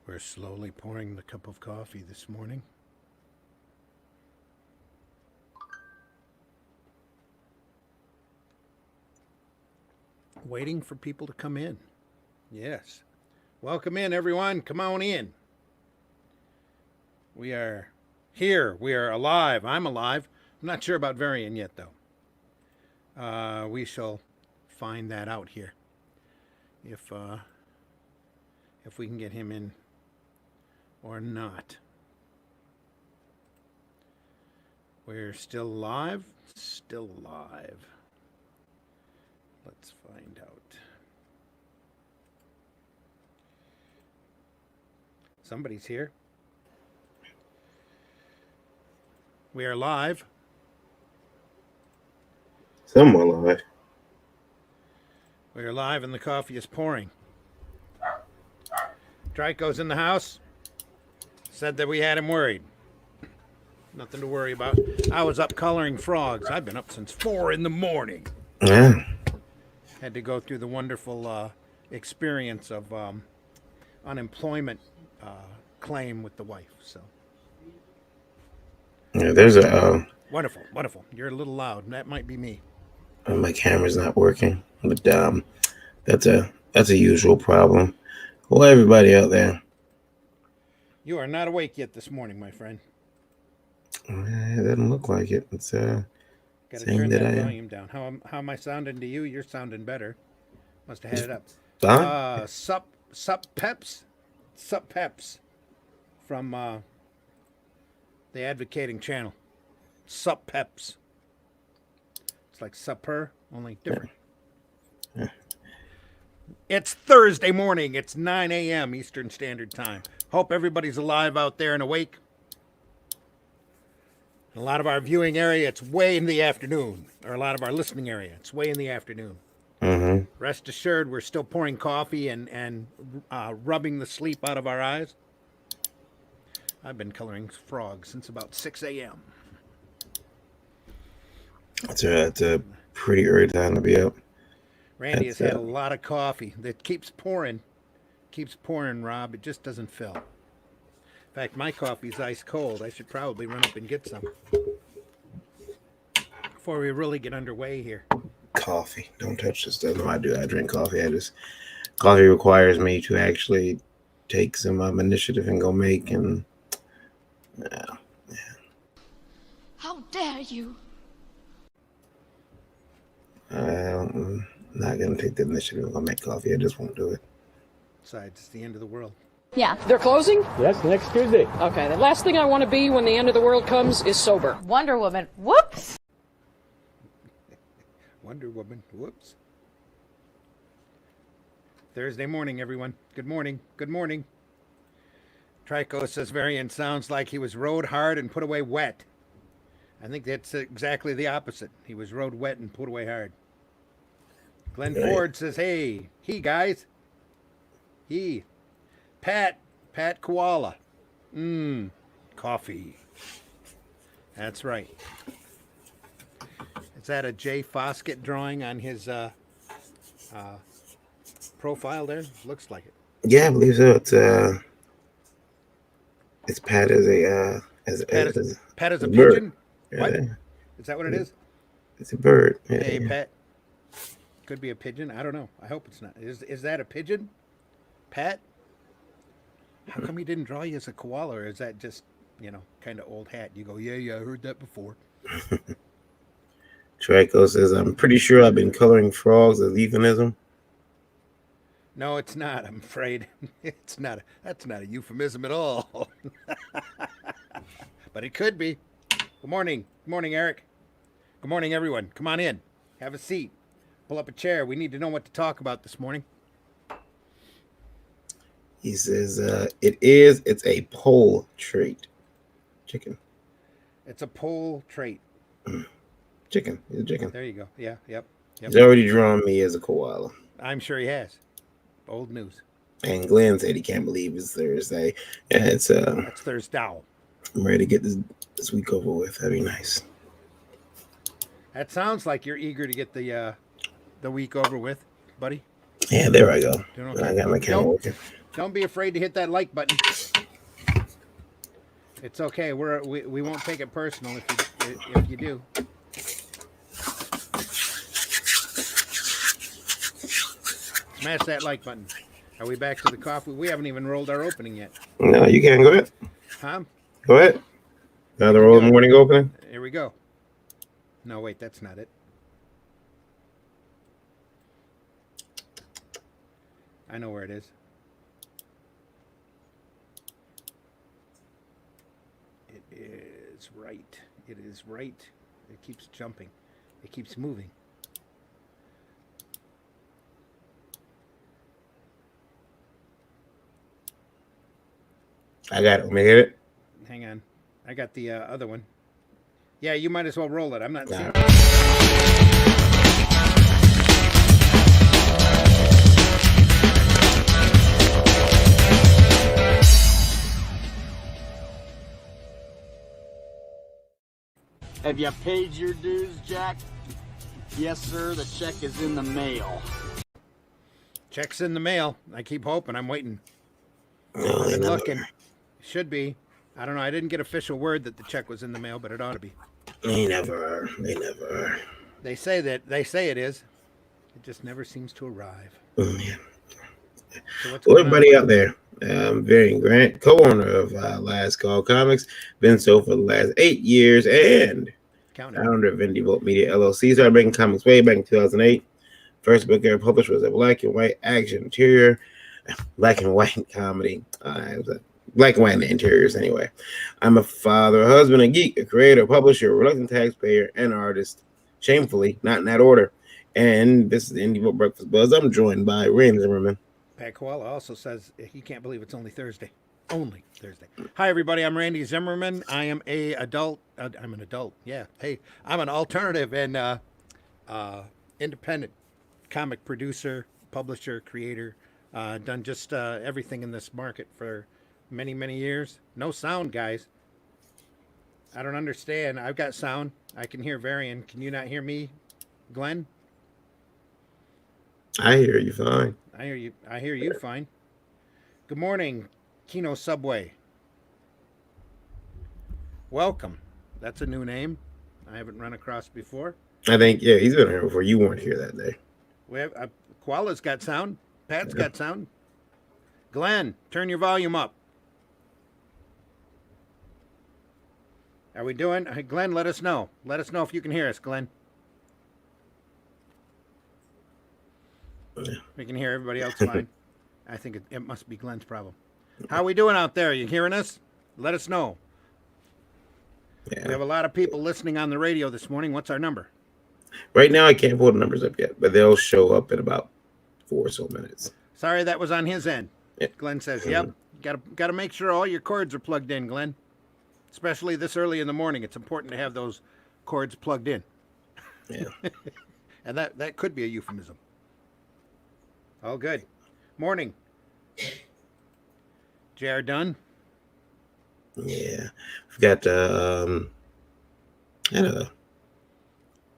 We're slowly pouring the cup of coffee this morning. Waiting for people to come in. Yes. Welcome in, everyone. Come on in. We are here. We are alive. I'm alive. I'm not sure about Varian yet, though. We shall find that out here. If we can get him in or not. We're still alive. Still alive. Let's find out. Somebody's here. We are live. Someone live. We are live and the coffee is pouring. Trico's in the house. Said that we had him worried. Nothing to worry about. I was up coloring frogs. I've been up since 4 a.m. Yeah. Had to go through the wonderful experience of unemployment claim with the wife. So Yeah, there's a wonderful, wonderful. You're a little loud. That might be me. my camera's not working, but that's a usual problem. Well, everybody out there, You are not awake yet this morning, my friend. it doesn't look like it. It's Got to saying turn that that I am. volume down. How am I sounding to you? You're sounding better. Must have had it up. Fine. Sup Peps from the Advocating Channel. Sup Peps. It's like supper, only different. Yeah. It's Thursday morning. It's 9 a.m. Eastern Standard Time. Hope everybody's alive out there and awake. In a lot of our viewing area, it's way in the afternoon. Or a lot of our listening area, it's way in the afternoon. Mm-hmm. Rest assured, we're still pouring coffee and rubbing the sleep out of our eyes. I've been coloring frogs since about 6 a.m. It's a pretty early time to be up. Randy has That's had a lot of coffee that keeps pouring, Rob. It just doesn't fill. In fact, my coffee's ice cold. I should probably run up and get some before we really get underway here. Coffee. Don't touch this stuff. No, I do. I drink coffee. Coffee requires me to actually take some initiative and go make and. How dare you? I'm not gonna take the initiative. I'm gonna make coffee. I just won't do it. Besides, it's the end of the world. Yeah. They're closing? Yes, next Tuesday. Okay, the last thing I want to be when the end of the world comes is sober. Wonder Woman. Whoops. Wonder Woman. Whoops. Thursday morning, everyone. Good morning. Good morning. Trico says Varian sounds like he was rode hard and put away wet. I think that's exactly the opposite. He was rode wet and put away hard. Glenn Ford says, hey, guys. Pat Koala. Coffee. That's right. Is that a Jay Foskett drawing on his profile there? Looks like it. Yeah, I believe so. It's Pat as a Pat is a bird. pigeon? What? Yeah. Is that what it is? It's a bird. Yeah, Hey, yeah. Pat. Could be a pigeon. I don't know. I hope it's not. Is that a pigeon? Pat? How come he didn't draw you as a koala, or is that just, kind of old hat? You go, yeah, I heard that before. Trico says, I'm pretty sure I've been coloring frogs as euphemism. No, it's not, I'm afraid. It's not. That's not a euphemism at all. But it could be. Good morning. Good morning, Eric. Good morning, everyone. Come on in. Have a seat. Pull up a chair. We need to know what to talk about this morning. He says, it's a pole trait. Chicken. It's a pole trait. Chicken. He's a chicken. There you go. Yeah, yep. He's already drawn me as a koala. I'm sure he has. Old news. And Glenn said he can't believe it's Thursday. Yeah, it's That's Thursday. I'm ready to get this week over with. That'd be nice. That sounds like you're eager to get the week over with, buddy. Yeah, there I go. Doing okay. I got my camera working. Don't be afraid to hit that like button. It's okay. We won't take it personal if you do. Smash that like button. Are we back to the coffee? We haven't even rolled our opening yet. No, you can go ahead. Huh? Go ahead. Another roll morning opening. Here we go. No, wait, that's not it. I know where it is. It is right. It is right. It keeps jumping. It keeps moving. I got it. Let me hit it. Hang on. I got the other one. Yeah, you might as well roll it. I'm not seeing. Have you paid your dues, Jack? Yes, sir. The check is in the mail. Check's in the mail. I keep hoping. I'm waiting. No, I've been they looking. never. Should be. I don't know. I didn't get official word that the check was in the mail, but it ought to be. They never are. They never are. They say that. They say it is. It just never seems to arrive. Yeah. So what's Well, going on? everybody out there, Varian Grant, co-owner of Last Call Comics, been so for the last 8 years, and Count it. founder of Indie Vault Media LLC. Started making comics way back in 2008. First book ever published was a black and white action interior, black and white comedy. It was a black and white in the interiors anyway. I'm a father, a husband, a geek, a creator, a publisher, a reluctant taxpayer, and an artist. Shamefully, not in that order. And this is the Indie Vault Breakfast Buzz. I'm joined by Rain Zimmerman. Pat Koala also says he can't believe it's only Thursday. Only Thursday. Hi, everybody. I'm Randy Zimmerman. I am a adult. I'm an adult. Yeah. Hey, I'm an alternative and independent comic producer, publisher, creator. Done just everything in this market for many, many years. No sound, guys. I don't understand. I've got sound. I can hear Varian. Can you not hear me, Glenn? I hear you fine. I hear you. I hear you fine. Good morning, Kino Subway. Welcome. That's a new name. I haven't run across before. I think, yeah, he's been here before. You weren't here that day. We have Koala's got sound. Pat's got sound. Glenn, turn your volume up. Are we doing? Hey, Glenn, let us know. Let us know if you can hear us, Glenn. We can hear everybody else fine. I think it must be Glenn's problem. How are we doing out there? You hearing us? Let us know. Yeah. We have a lot of people listening on the radio this morning. What's our number? Right now, I can't pull the numbers up yet, but they'll show up in about 4 or so minutes. Sorry, that was on his end. Yeah. Glenn says, "Yep, got to make sure all your cords are plugged in, Glenn. Especially this early in the morning. It's important to have those cords plugged in." Yeah. And that could be a euphemism. All good. Morning. JR done? Yeah. We've got, I had a,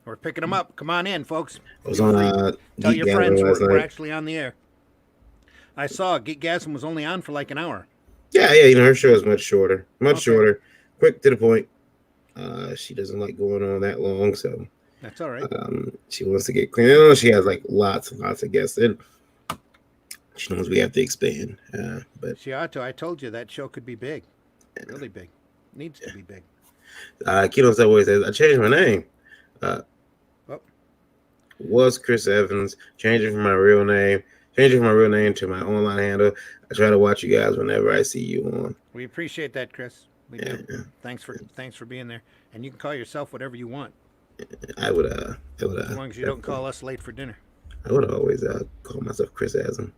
We're picking them up. Come on in, folks. I was on Tell Geek your friends Gathering last we're night. actually on the air. I saw Geekgasm was only on for like an hour. Yeah, her show is much shorter. Okay. Shorter. Quick to the point. She doesn't like going on that long, so That's all right. she wants to get clean. She has like lots and lots of guests in. She knows we have to expand, but She ought to. I told you that show could be big. Really big. Needs to be big. Kino Subway says I changed my name. Oh. Was Chris Evans, changing from my real name to my online handle. I try to watch you guys whenever I see you on. We appreciate that, Chris. We do. Yeah. Thanks for being there. And you can call yourself whatever you want, I would as long as you don't call us late for dinner. I would always call myself Chris Evans.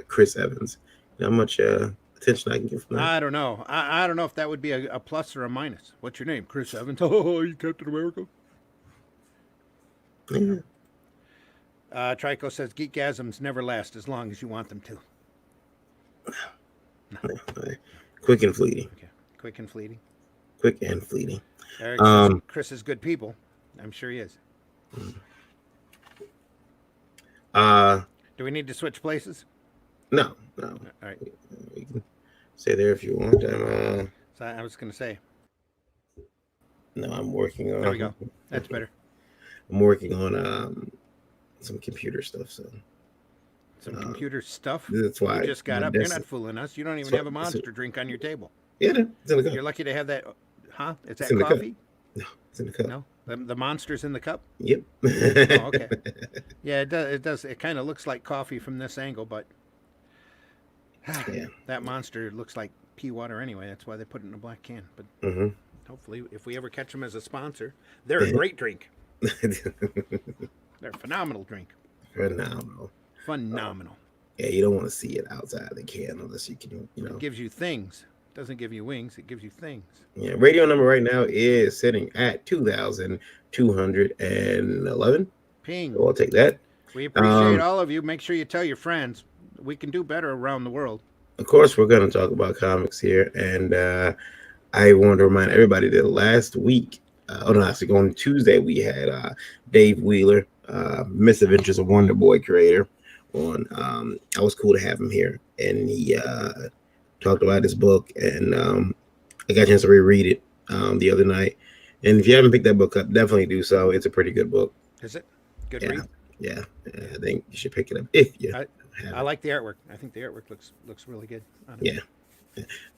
Chris Evans. You know how much attention I can get from that? I don't know. I don't know if that would be a plus or a minus. What's your name? Chris Evans. Oh, you Captain America? Yeah. Trico says Geekgasms never last as long as you want them to. Quick and fleeting. Okay. Quick and fleeting. Quick and fleeting. Eric says Chris is good people. I'm sure he is. Do we need to switch places? No. All right. You can stay there if you want. So I was going to say, No, I'm working on. there we go. That's better. I'm working on some computer stuff. So Some computer stuff. that's You why just got my up. You're desk. not fooling us. You don't even So, have a monster drink on your table. yeah, no, it's in the cup. You're lucky to have that. Huh? Is It's that in the cup. coffee? No, it's in the cup. No, the monster's in the cup. Yep. Oh, okay. Yeah, it does. It does. It kind of looks like coffee from this angle, but Yeah. that monster looks like pea water anyway. That's why they put it in a black can. But Mm-hmm. hopefully, if we ever catch them as a sponsor, they're a great drink. They're a phenomenal drink. Phenomenal. Phenomenal. Yeah, you don't want to see it outside the can unless you can, It gives you things. Doesn't give you wings. It gives you things. Yeah, radio number right now is sitting at 2,211. Ping. So I'll take that. We appreciate all of you. Make sure you tell your friends. We can do better around the world. Of course, we're going to talk about comics here. And I want to remind everybody that last week, on Tuesday, we had Dave Wheeler, Miss Adventures of Wonder Boy creator, on. I was cool to have him here. And he talked about his book. And I got a chance to reread it the other night. And if you haven't picked that book up, definitely do so. It's a pretty good book. Is it? Good Yeah. read. Yeah, I think you should pick it up if you have I like the artwork. I think the artwork looks really good. Yeah.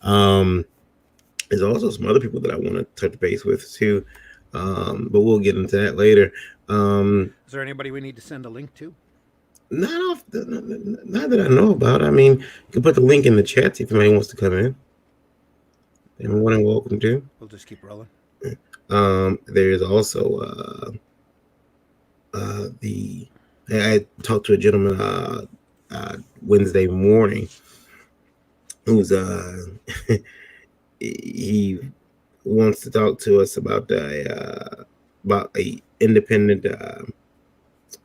There's also some other people that I want to touch base with too, but we'll get into that later. Is there anybody we need to send a link to? Not that I know about. I mean, you can put the link in the chat see if anybody wants to come in. Everyone and welcome to. We'll just keep rolling. There's also I talked to a gentleman Wednesday morning who's he wants to talk to us about a independent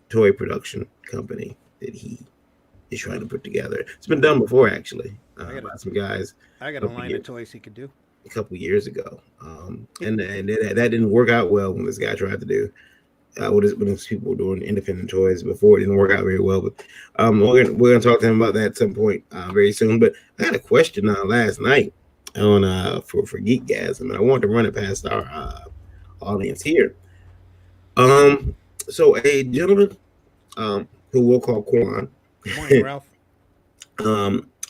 toy production company that he is trying to put together. It's been done before, actually. By some guys. I got a line of toys he could do. A couple years ago, and that didn't work out well when this guy tried to do. When his people were doing independent toys before, it didn't work out very well. But we're gonna talk to him about that at some point very soon. But I had a question last night on for Geekgasm, and I wanted to run it past our audience here. So a gentleman who we'll call Quan. Good morning, Ralph.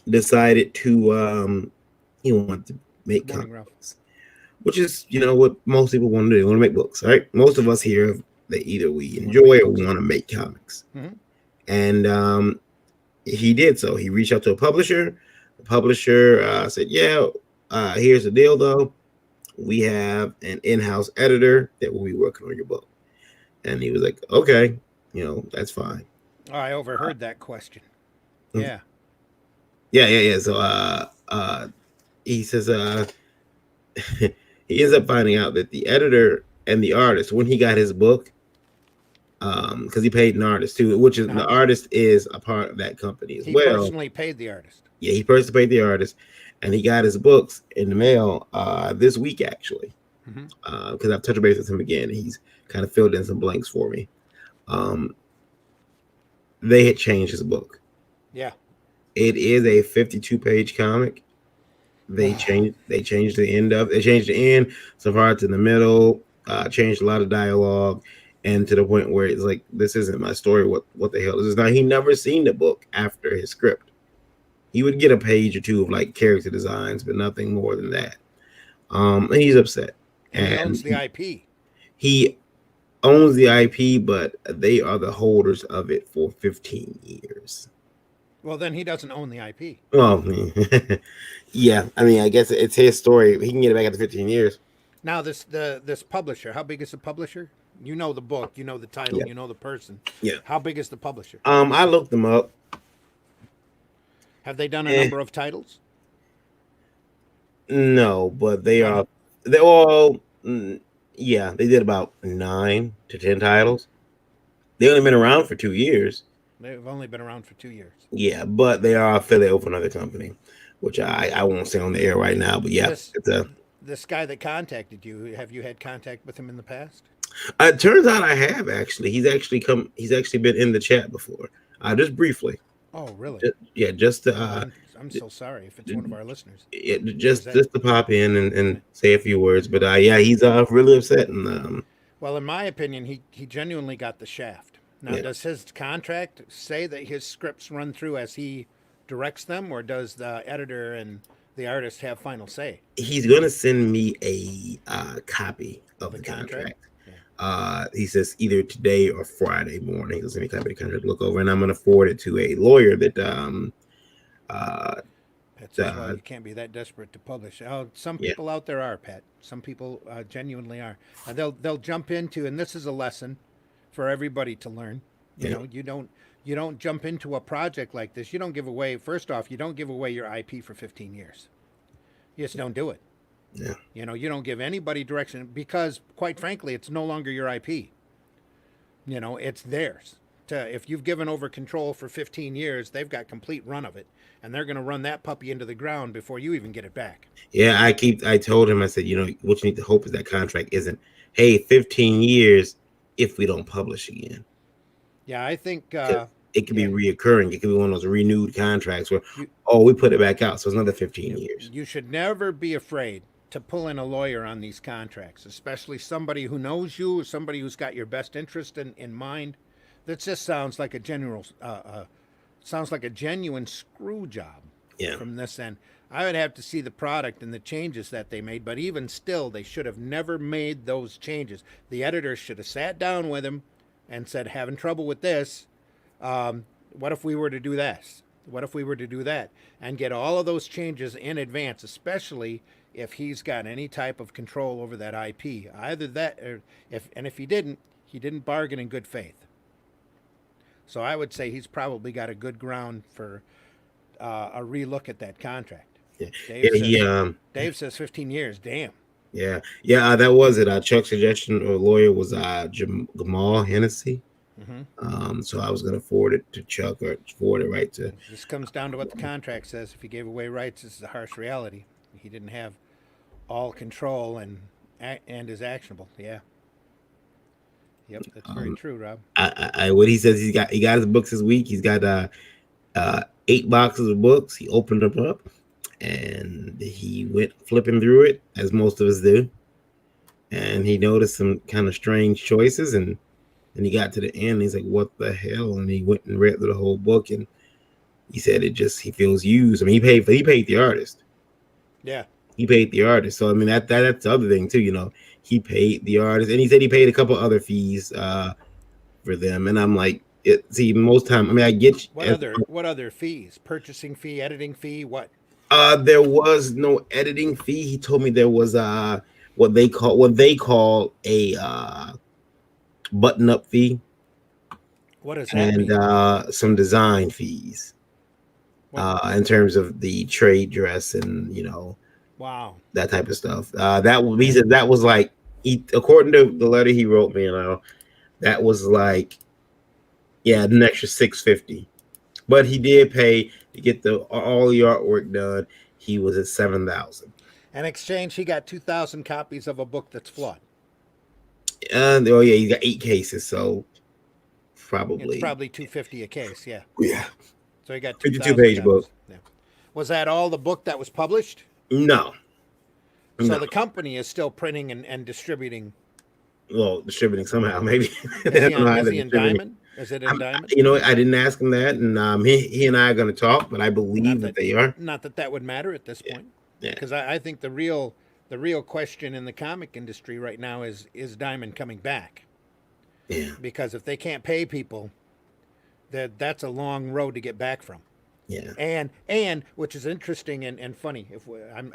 Decided to he wanted to make comics, which is what most people want to do. They want to make books, right? Most of us here, either we enjoy or we want to make comics. Mm-hmm. And he did so. He reached out to a publisher. The publisher said, "Yeah, here's the deal, though. We have an in-house editor that will be working on your book." And he was like, "Okay, that's fine." Oh, I overheard that question. Yeah. Yeah. So he says he ends up finding out that the editor and the artist, when he got his book, because he paid an artist too, which is the artist is a part of that company as well. He personally paid the artist. Yeah, he personally paid the artist, and he got his books in the mail this week actually. Because I've touched base with him again. He's kind of filled in some blanks for me. They had changed his book. Yeah. It is a 52-page comic. They changed the end of it. They changed the end, some parts in the middle, changed a lot of dialogue, and to the point where it's like, this isn't my story. What the hell is this? Now, he never seen the book after his script. He would get a page or two of like character designs, but nothing more than that. And he's upset. And he owns the IP. He owns the IP, but they are the holders of it for 15 years. Well, then he doesn't own the IP. Well, yeah. I mean, I guess it's his story. He can get it back after 15 years. Now, this publisher, how big is the publisher? You know the book, you know the title, you know the person. Yeah. How big is the publisher? I looked them up. Have they done a number of titles? No, but they all. Yeah, they did about 9 to 10 titles. They only been around for 2 years. They've only been around for 2 years. Yeah, but they are affiliated with another company, which I won't say on the air right now. But yeah, this guy that contacted you, have you had contact with him in the past? It turns out I have actually. He's actually been in the chat before, just briefly. Oh, really? Just to Oh, I'm so sorry if it's one of our listeners. Is that just to pop in and say a few words. But yeah, he's really upset and well? In my opinion, he genuinely got the shaft. Now, yeah. does his contract say that his scripts run through as he directs them, or does the editor and the artist have final say? He's gonna send me a copy of The the contract? contract. Yeah. He says either today or Friday morning. He'll send me a copy of the contract to look over, and I'm gonna forward it to a lawyer that uh Pat says, "Well, you can't be that desperate to publish." Oh, some yeah. people out there are, Pat. Some people genuinely are. They'll jump into, and this is a lesson for everybody to learn. You Yeah. know, you don't jump into a project like this. You don't give away. First off, you don't give away your IP for 15 years. You just don't do it. Yeah. You know, you don't give anybody direction because, quite frankly, it's no longer your IP. You know, it's theirs. If you've given over control for 15 years, they've got complete run of it, and they're going to run that puppy into the ground before you even get it back. Yeah, I told him, I said, what you need to hope is that contract isn't, hey, 15 years if we don't publish again. Yeah, I think 'Cause it could yeah, be reoccurring. It could be one of those renewed contracts where, you, we put it back out. So it's another 15 years. you should never be afraid to pull in a lawyer on these contracts, especially somebody who knows you, somebody who's got your best interest in mind. That just sounds like a genuine screw job Yeah. from this end. I would have to see the product and the changes that they made, but even still, they should have never made those changes. The editor should have sat down with him and said, "Having trouble with this. What if we were to do this? What if we were to do that?" And get all of those changes in advance, especially if he's got any type of control over that IP. Either that, or if he didn't bargain in good faith. So I would say he's probably got a good ground for a relook at that contract. Yeah. Dave says 15 years. Damn. Yeah. That was it. Chuck's suggestion or lawyer was Gamal Hennessy. So I was gonna forward it to Chuck or forward it right to. This comes down to what the contract says. If he gave away rights, this is a harsh reality. He didn't have all control and is actionable. Yeah. Yep, that's very true, Rob. What he says, he got his books this week. He's got 8 boxes of books. He opened them up and he went flipping through it as most of us do, and he noticed some kind of strange choices, and he got to the end and he's like, what the hell? And he went and read through the whole book, and he said he feels used. I mean, he paid the artist. Yeah. He paid the artist. So I mean that's the other thing too, he paid the artist, and he said he paid a couple other fees for them. And I'm like, most time, I mean, I get what other fees? Purchasing fee, editing fee, what? There was no editing fee. He told me there was what they call a button up fee. What does that mean? And some design fees. In terms of the trade dress and wow, that type of stuff. He said that was like, according to the letter he wrote me, that was like, an extra $650. But he did pay to get all the artwork done. He was at $7,000. In exchange, he got 2,000 copies of a book that's flawed. He got 8 cases, so It's probably $250 a case. Yeah. Yeah. So he got 52-page book. Yeah. Was that all the book that was published? No. So the company is still printing and distributing. Well, distributing somehow, maybe. Is he in Diamond? Is it in Diamond? I didn't ask him that, and he and I are going to talk, but I believe that they are. Not that would matter at this point. Yeah. Because I think the real question in the comic industry right now is Diamond coming back? Yeah. Because if they can't pay people, that's a long road to get back from. Yeah. And which is interesting and funny.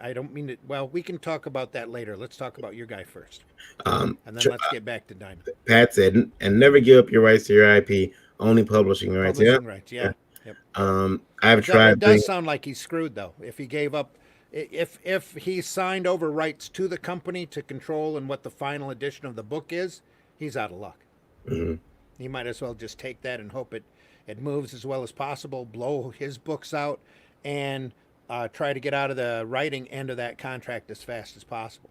I don't mean to. Well, we can talk about that later. Let's talk about your guy first, and then let's get back to Diamond. Pat said, "And never give up your rights to your IP. Only publishing rights." Publishing rights. Yeah. Yep. I've tried. It does sound like he's screwed though. If he gave up, if he signed over rights to the company to control and what the final edition of the book is, he's out of luck. Mm-hmm. He might as well just take that and hope it moves as well as possible, blow his books out, and try to get out of the writing end of that contract as fast as possible.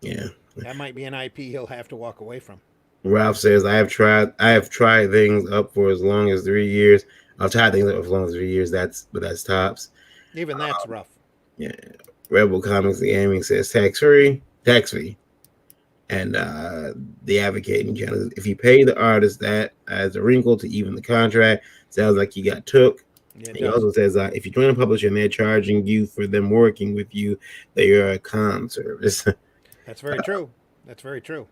Yeah. That might be an IP he'll have to walk away from. Ralph says, I have tried things up for as long as 3 years. I've tried things for as long as 3 years. That's tops. Even that's rough. Yeah. Rebel Comics and Gaming says tax free, and the advocating channel. If you pay the artist that as a wrinkle to even the contract, sounds like you got took. Yeah, it He does. also says if you join a publisher and they're charging you for them working with you, they are a con service. That's very true. That's very true.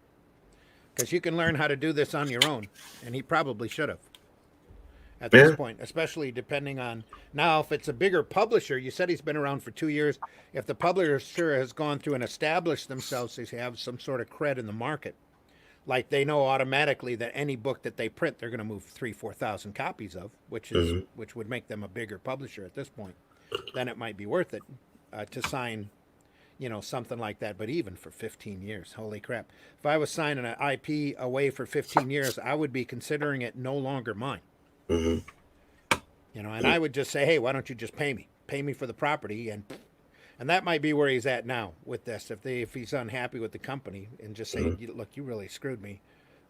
Because you can learn how to do this on your own, and he probably should have at this Yeah. point, especially depending on now if it's a bigger publisher. You said he's been around for 2 years. If the publisher has gone through and established themselves, they have some sort of cred in the market. Like they know automatically that any book that they print, they're going to move 3,000-4,000 copies of, which would make them a bigger publisher at this point. Then it might be worth it to sign, something like that. But even for 15 years, holy crap! If I was signing an IP away for 15 years, I would be considering it no longer mine. Mm-hmm. And I would just say, hey, why don't you just pay me for the property, and that might be where he's at now with this. If he's unhappy with the company, and just say, look, you really screwed me.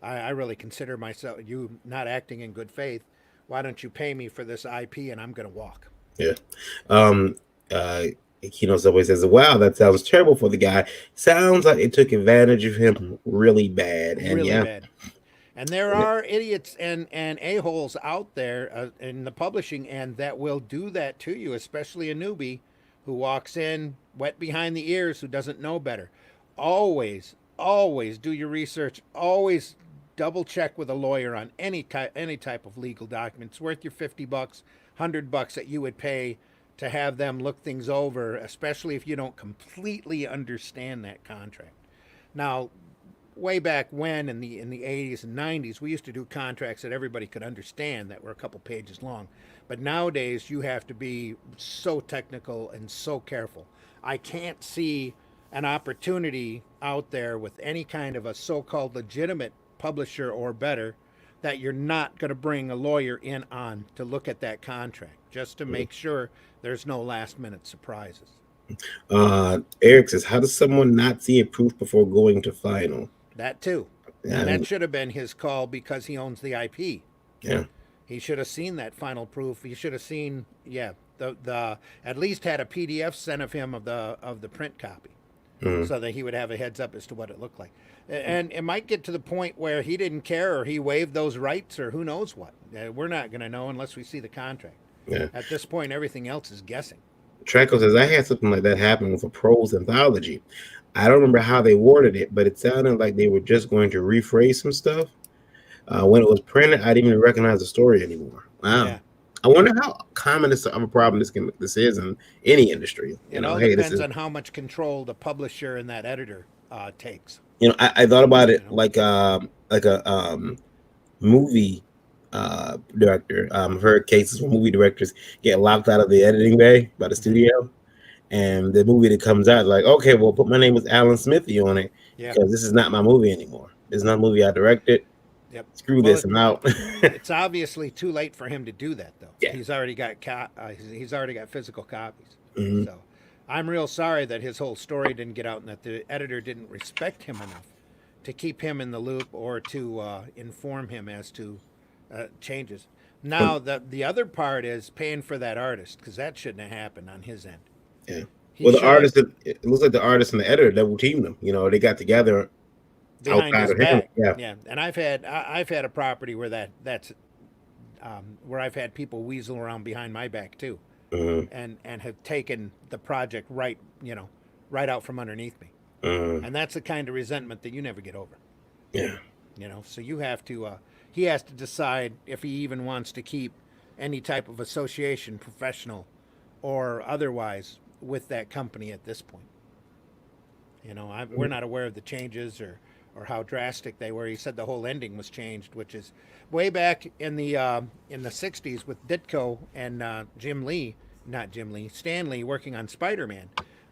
I really consider myself you not acting in good faith. Why don't you pay me for this IP, and I'm going to walk. Yeah. Kino Subway says, wow, that sounds terrible for the guy. Sounds like it took advantage of him really bad. And really yeah. bad. And there are idiots and a-holes out there in the publishing end that will do that to you, especially a newbie who walks in wet behind the ears, who doesn't know better. Always do your research. Always double check with a lawyer on any type of legal document. It's worth your $50, $100 that you would pay to have them look things over, especially if you don't completely understand that contract. Now, way back when in the 80s and 90s, we used to do contracts that everybody could understand that were a couple pages long. But nowadays, you have to be so technical and so careful. I can't see an opportunity out there with any kind of a so-called legitimate publisher or better that you're not going to bring a lawyer in on to look at that contract just to make sure there's no last-minute surprises. Eric says, how does someone not see a proof before going to final? That too. Yeah. And that should have been his call because he owns the IP. Yeah. He should have seen that final proof. He should have seen, the at least had a PDF sent of him of the print copy, so that he would have a heads up as to what it looked like. And it might get to the point where he didn't care, or he waived those rights, or who knows what. We're not going to know unless we see the contract. Yeah. At this point, everything else is guessing. Traco says, I had something like that happen with a prose anthology. I don't remember how they worded it, but it sounded like they were just going to rephrase some stuff. When it was printed, I didn't even recognize the story anymore. Wow. Yeah. I wonder how common this of a problem this is in any industry. It all depends on how much control the publisher and that editor takes. I thought about it like a movie director. I've heard cases where movie directors get locked out of the editing bay by the studio, and the movie that comes out is like, okay, well, put my name as Alan Smithy on it because this is not my movie anymore. It's not a movie I directed. Yep. Screw this, I'm out. It's obviously too late for him to do that, though. Yeah. He's already got physical copies. Mm-hmm. So I'm real sorry that his whole story didn't get out and that the editor didn't respect him enough to keep him in the loop or to inform him as to changes. Now, the other part is paying for that artist, because that shouldn't have happened on his end. Yeah. The artist, it looks like the artist and the editor double teamed them. They got together behind his back. Yeah. And I've had a property where that's where I've had people weasel around behind my back too, and have taken the project right out from underneath me. And that's the kind of resentment that you never get over. Yeah. So you have to. He has to decide if he even wants to keep any type of association, professional or otherwise, with that company at this point. We're not aware of the changes or how drastic they were. He said the whole ending was changed, which is way back in the 60s with Ditko and Stan Lee working on Spider-Man.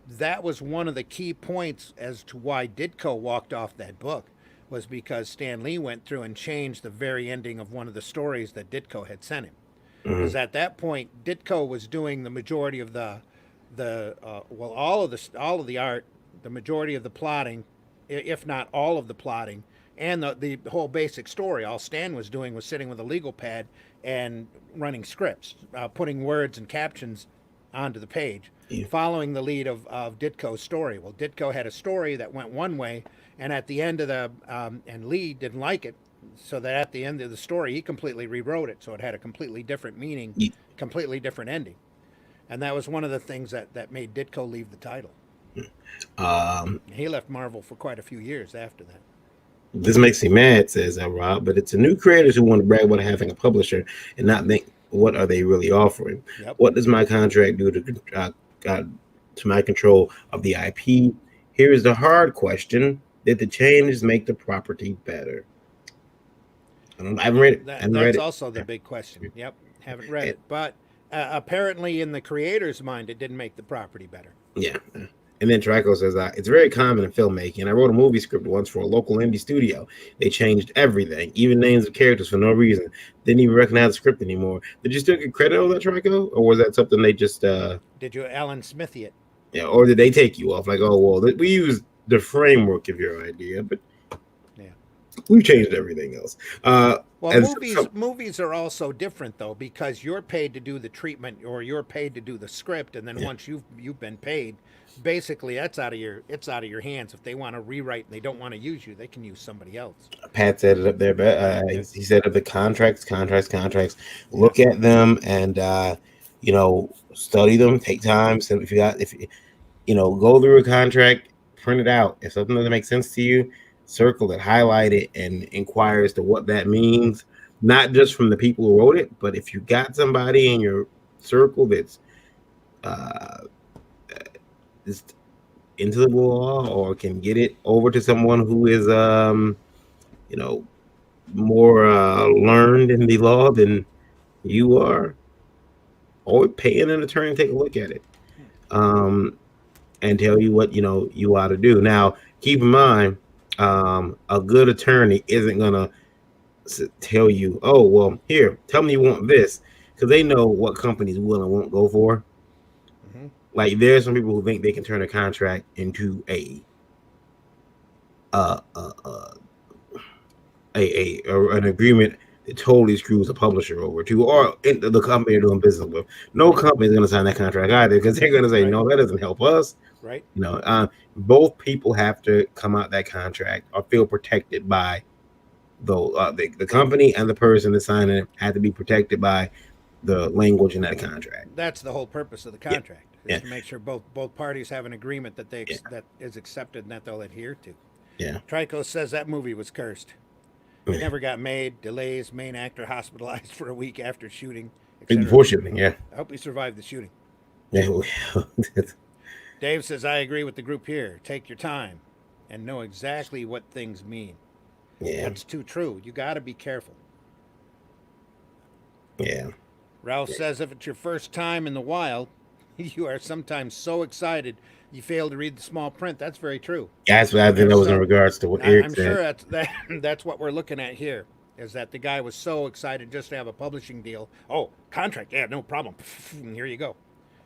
That was one of the key points as to why Ditko walked off that book, was because Stan Lee went through and changed the very ending of one of the stories that Ditko had sent him. Because at that point, Ditko was doing the majority of all of the art, the majority of the plotting, if not all of the plotting, and the whole basic story. All Stan was doing was sitting with a legal pad and running scripts, putting words and captions onto the page, following the lead of Ditko's story. Well, Ditko had a story that went one way, and at the end of the and Lee didn't like it, so that at the end of the story he completely rewrote it, so it had a completely different meaning, completely different ending, and that was one of the things that made Ditko leave the title. He left Marvel for quite a few years after that. This makes me mad, says Rob, but it's the new creators who want to brag about having a publisher and not think, what are they really offering? Yep. What does my contract do to my control of the IP? Here is the hard question: did the changes make the property better? I haven't read it. That's also the big question. Yep, haven't read it, but apparently in the creator's mind, it didn't make the property better. Yeah. And then Trico says, it's very common in filmmaking. I wrote a movie script once for a local indie studio. They changed everything, even names of characters for no reason. Didn't even recognize the script anymore. Did you still get credit on that, Trico? Or was that something they just... Did you Alan Smithy it? Yeah, or did they take you off? Like, oh, well, we used the framework of your idea, but yeah, we've changed everything else. Well, movies are also different, though, because you're paid to do the treatment or you're paid to do the script, and then once you've been paid, basically it's out of your hands. If they want to rewrite and they don't want to use you, they can use somebody else. Pat said it up there, but he said of the contracts. Look at them and study them. Take time. So if go through a contract, print it out. If something doesn't make sense to you, circle it, highlight it, and inquire as to what that means. Not just from the people who wrote it, but if you got somebody in your circle that's just into the law or can get it over to someone who is more learned in the law than you are, or paying an attorney to take a look at it and tell you what you ought to do. Now keep in mind, a good attorney isn't gonna tell you, oh well, here, tell me you want this, because they know what companies will and won't go for. Like there's some people who think they can turn a contract into an agreement that totally screws a publisher over to, or the company they're doing business with. No company is going to sign that contract either, because they're going to say, no, that doesn't help us. Right. Both people have to come out that contract or feel protected by the company, and the person that's signing it had to be protected by the language in that contract. That's the whole purpose of the contract. Is to make sure both parties have an agreement that that is accepted and that they'll adhere to. Yeah. Trico says that movie was cursed. It never got made. Delays. Main actor hospitalized for a week after shooting. Before shooting, yeah. I hope he survived the shooting. Yeah. Dave says, I agree with the group here. Take your time and know exactly what things mean. Yeah. That's too true. You got to be careful. Yeah. Ralph says, if it's your first time in the wild, you are sometimes so excited you fail to read the small print. That's very true. That's what I think that was in regards to what Eric said. I'm sure that's what we're looking at here, is that the guy was so excited just to have a publishing deal. Oh, contract, yeah, no problem. And here you go.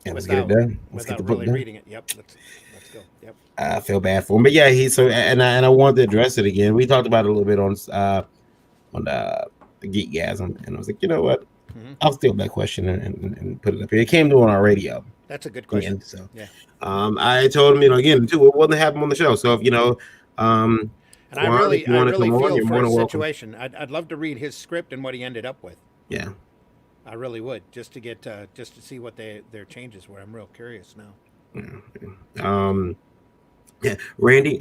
Yeah, let's get it done. Let's get the book really done. Reading it. Yep, let's go. Yep. I feel bad for him, but yeah, I wanted to address it again. We talked about it a little bit on the Geekgasm, and I was like, you know what? I'll steal that question and put it up here. It came to on our radio. That's a good question. Again, so yeah. I told him, again, too, it wasn't happening on the show. So if and I really feel for his situation. Welcome. I'd love to read his script and what he ended up with. Yeah. I really would, just to get just to see what their changes were. I'm real curious now. Yeah, Randy.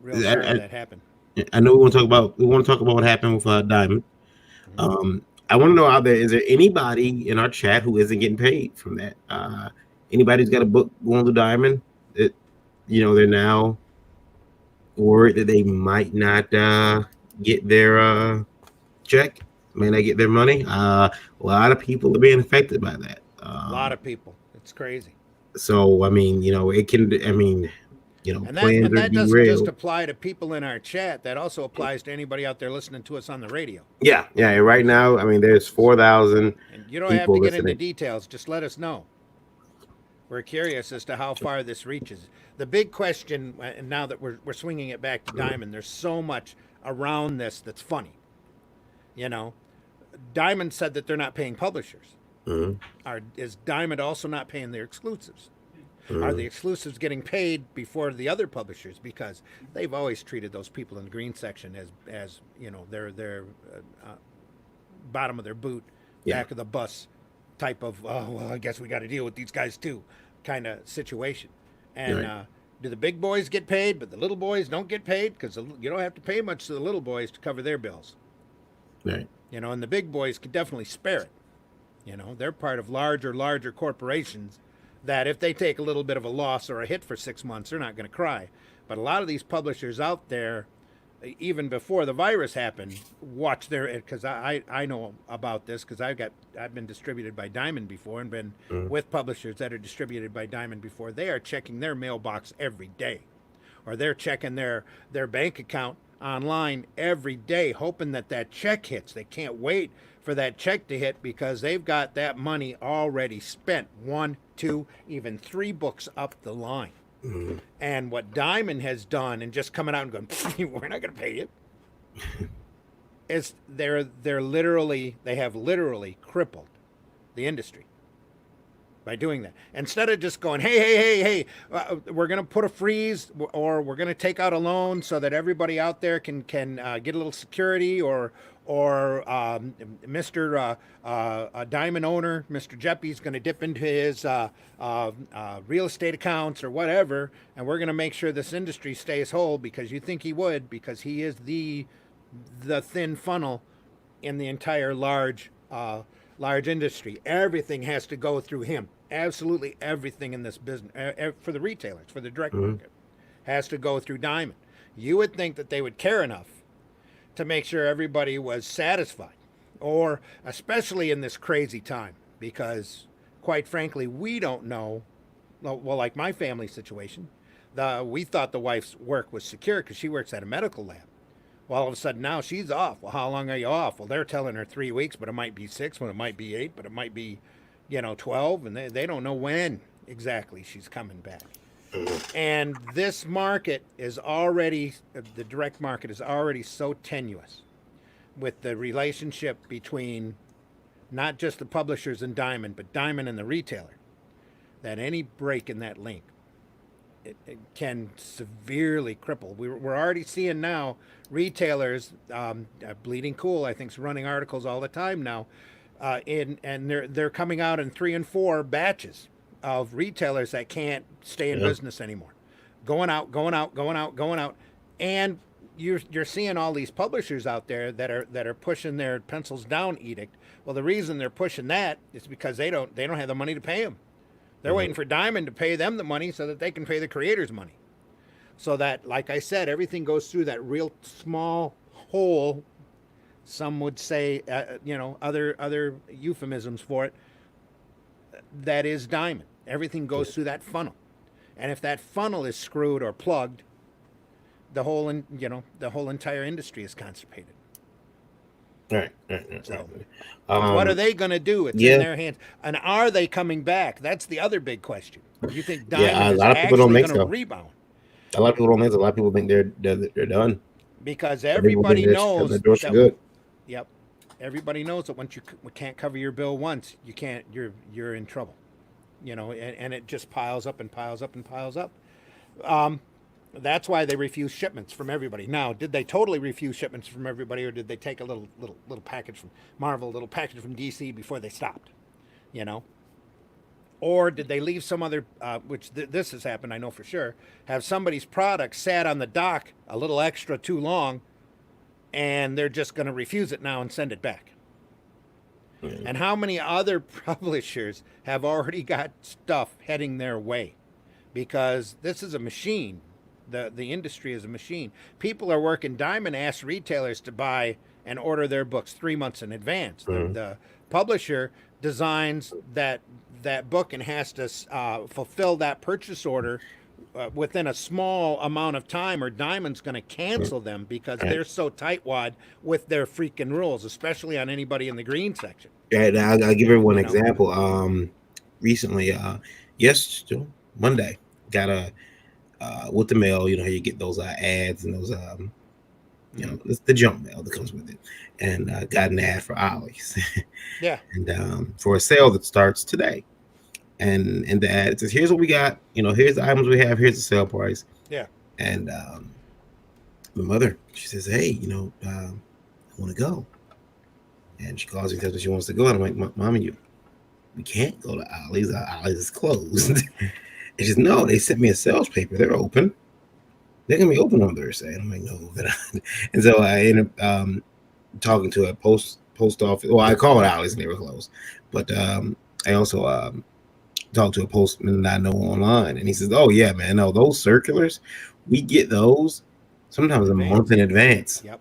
Real sorry that happened. I know we want to talk about what happened with Diamond. I want to know out there, is there anybody in our chat who isn't getting paid from that? Anybody's got a book going to Diamond that they're now worried that they might not get their check, may not get their money. A lot of people are being affected by that. A lot of people. It's crazy. So it can. And that doesn't just apply to people in our chat. That also applies to anybody out there listening to us on the radio. Yeah. Right now, there's 4,000. And you don't have to get into details. Just let us know. We're curious as to how far this reaches. The big question, and now that we're swinging it back to Diamond, there's so much around this that's funny. You know, Diamond said that they're not paying publishers. Is Diamond also not paying their exclusives? Are the exclusives getting paid before the other publishers? Because they've always treated those people in the green section as their bottom of their boot, back of the bus type of, oh, well, I guess we got to deal with these guys too kind of situation. And do the big boys get paid, but the little boys don't get paid? Because you don't have to pay much to the little boys to cover their bills. Right. And the big boys could definitely spare it. They're part of larger corporations that if they take a little bit of a loss or a hit for 6 months, they're not going to cry. But a lot of these publishers out there, even before the virus happened, watch because I know about this because I've been distributed by Diamond before and been with publishers that are distributed by Diamond before. They are checking their mailbox every day, or they're checking their bank account online every day, hoping that check hits. They can't wait for that check to hit because they've got that money already spent 1, 2, even 3 books up the line. And what Diamond has done and just coming out and going, we're not going to pay you, is they have literally crippled the industry by doing that. Instead of just going, hey, we're going to put a freeze or we're going to take out a loan so that everybody out there can get a little security, or Mr. Diamond owner, Mr. Jeppy's going to dip into his real estate accounts or whatever, and we're going to make sure this industry stays whole because you think he would, because he is the thin funnel in the entire large industry. Everything has to go through him. Absolutely everything in this business, for the retailers, for the direct market, has to go through Diamond. You would think that they would care enough to make sure everybody was satisfied, or especially in this crazy time, because quite frankly, we don't know. Well, like my family situation, we thought the wife's work was secure because she works at a medical lab. Well, all of a sudden now she's off. Well, how long are you off? Well, they're telling her 3 weeks, but it might be 6, but it might be 8, but it might be 12, and they don't know when exactly she's coming back. And this market is already, the direct market is already so tenuous with the relationship between not just the publishers and Diamond, but Diamond and the retailer, that any break in that link, it can severely cripple. We're already seeing now retailers, Bleeding Cool, I think, is running articles all the time now, and they're coming out in 3 and 4 batches of retailers that can't stay in business anymore, going out, and you're seeing all these publishers out there that are pushing their pencils down edict. Well, the reason they're pushing that is because they don't have the money to pay them. They're waiting for Diamond to pay them the money so that they can pay the creators money. So that, like I said, everything goes through that real small hole. Some would say, other euphemisms for it. That is Diamond. Everything goes through that funnel, and if that funnel is screwed or plugged, the whole entire industry is constipated. Right. So, what are they going to do? It's in their hands. And are they coming back? That's the other big question. Do you think Diamond is actually going to rebound? A lot of people don't think so. A lot of people think they're done. Because everybody knows that, good. Yep. Everybody knows that once you can't cover your bill once, you can't. You're in trouble. And it just piles up and piles up and piles up. That's why they refuse shipments from everybody. Now, did they totally refuse shipments from everybody, or did they take a little package from Marvel, a little package from DC before they stopped? Or did they leave some other, which this has happened, I know for sure, have somebody's product sat on the dock a little extra too long, and they're just going to refuse it now and send it back? And how many other publishers have already got stuff heading their way? Because this is a machine. The industry is a machine. People are working. Diamond asks retailers to buy and order their books 3 months in advance. The publisher designs that book and has to fulfill that purchase order within a small amount of time, or Diamond's going to cancel them because they're so tightwad with their freaking rules, especially on anybody in the green section. Yeah, I'll give everyone an example. Recently, Monday, got with the mail. You get those ads and those You know, it's the junk mail that comes with it, and got an ad for Ollie's, Yeah. and for a sale that starts today. And in the ad, it says, "Here's what we got. You know, here's the items we have. Here's the sale price." Yeah. And my mother, she says, "Hey, you know, I want to go." And she calls me, tells me she wants to go. And I'm like, "Mommy, we can't go to Ollie's. Ollie's is closed." And she says, "No, they sent me a sales paper. They're open. They're gonna be open on Thursday." And I'm like, "No, they're not." And so I ended up talking to a post office. Well, I called Ollie's and they were closed, but I also talked to a postman that I know online, and he says, "Oh yeah, man, no, those circulars, we get those sometimes a month in advance." Yep.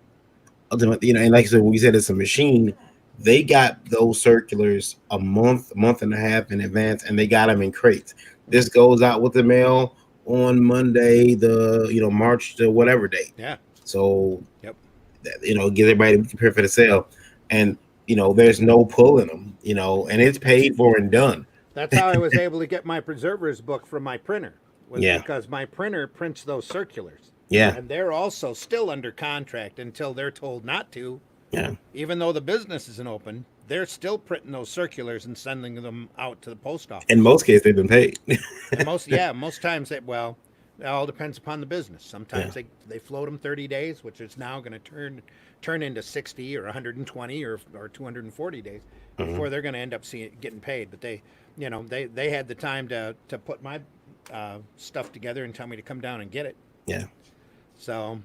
Ultimately, you know, and like I said, we said it's a machine. They got those circulars a month and a half in advance, and they got them in crates. This goes out with the mail on Monday, March to whatever date. Yeah. So, Yep. you know, get everybody prepared for the sale, and you know, there's no pulling them, you know, and it's paid for and done. That's how I was able to get my preservers book from my printer, was Yeah. because my printer prints those circulars. Yeah, And they're also still under contract until they're told not to. yeah, Even though the business isn't open, they're still printing those circulars and sending them out to the post office. in most cases they've been paid. And most times it all depends upon the business. Sometimes they float them 30 days, which is now going to turn into 60 or 120 or 240 days before they're going to end up getting paid. But they had the time to put my stuff together and tell me to come down and get it. Yeah. So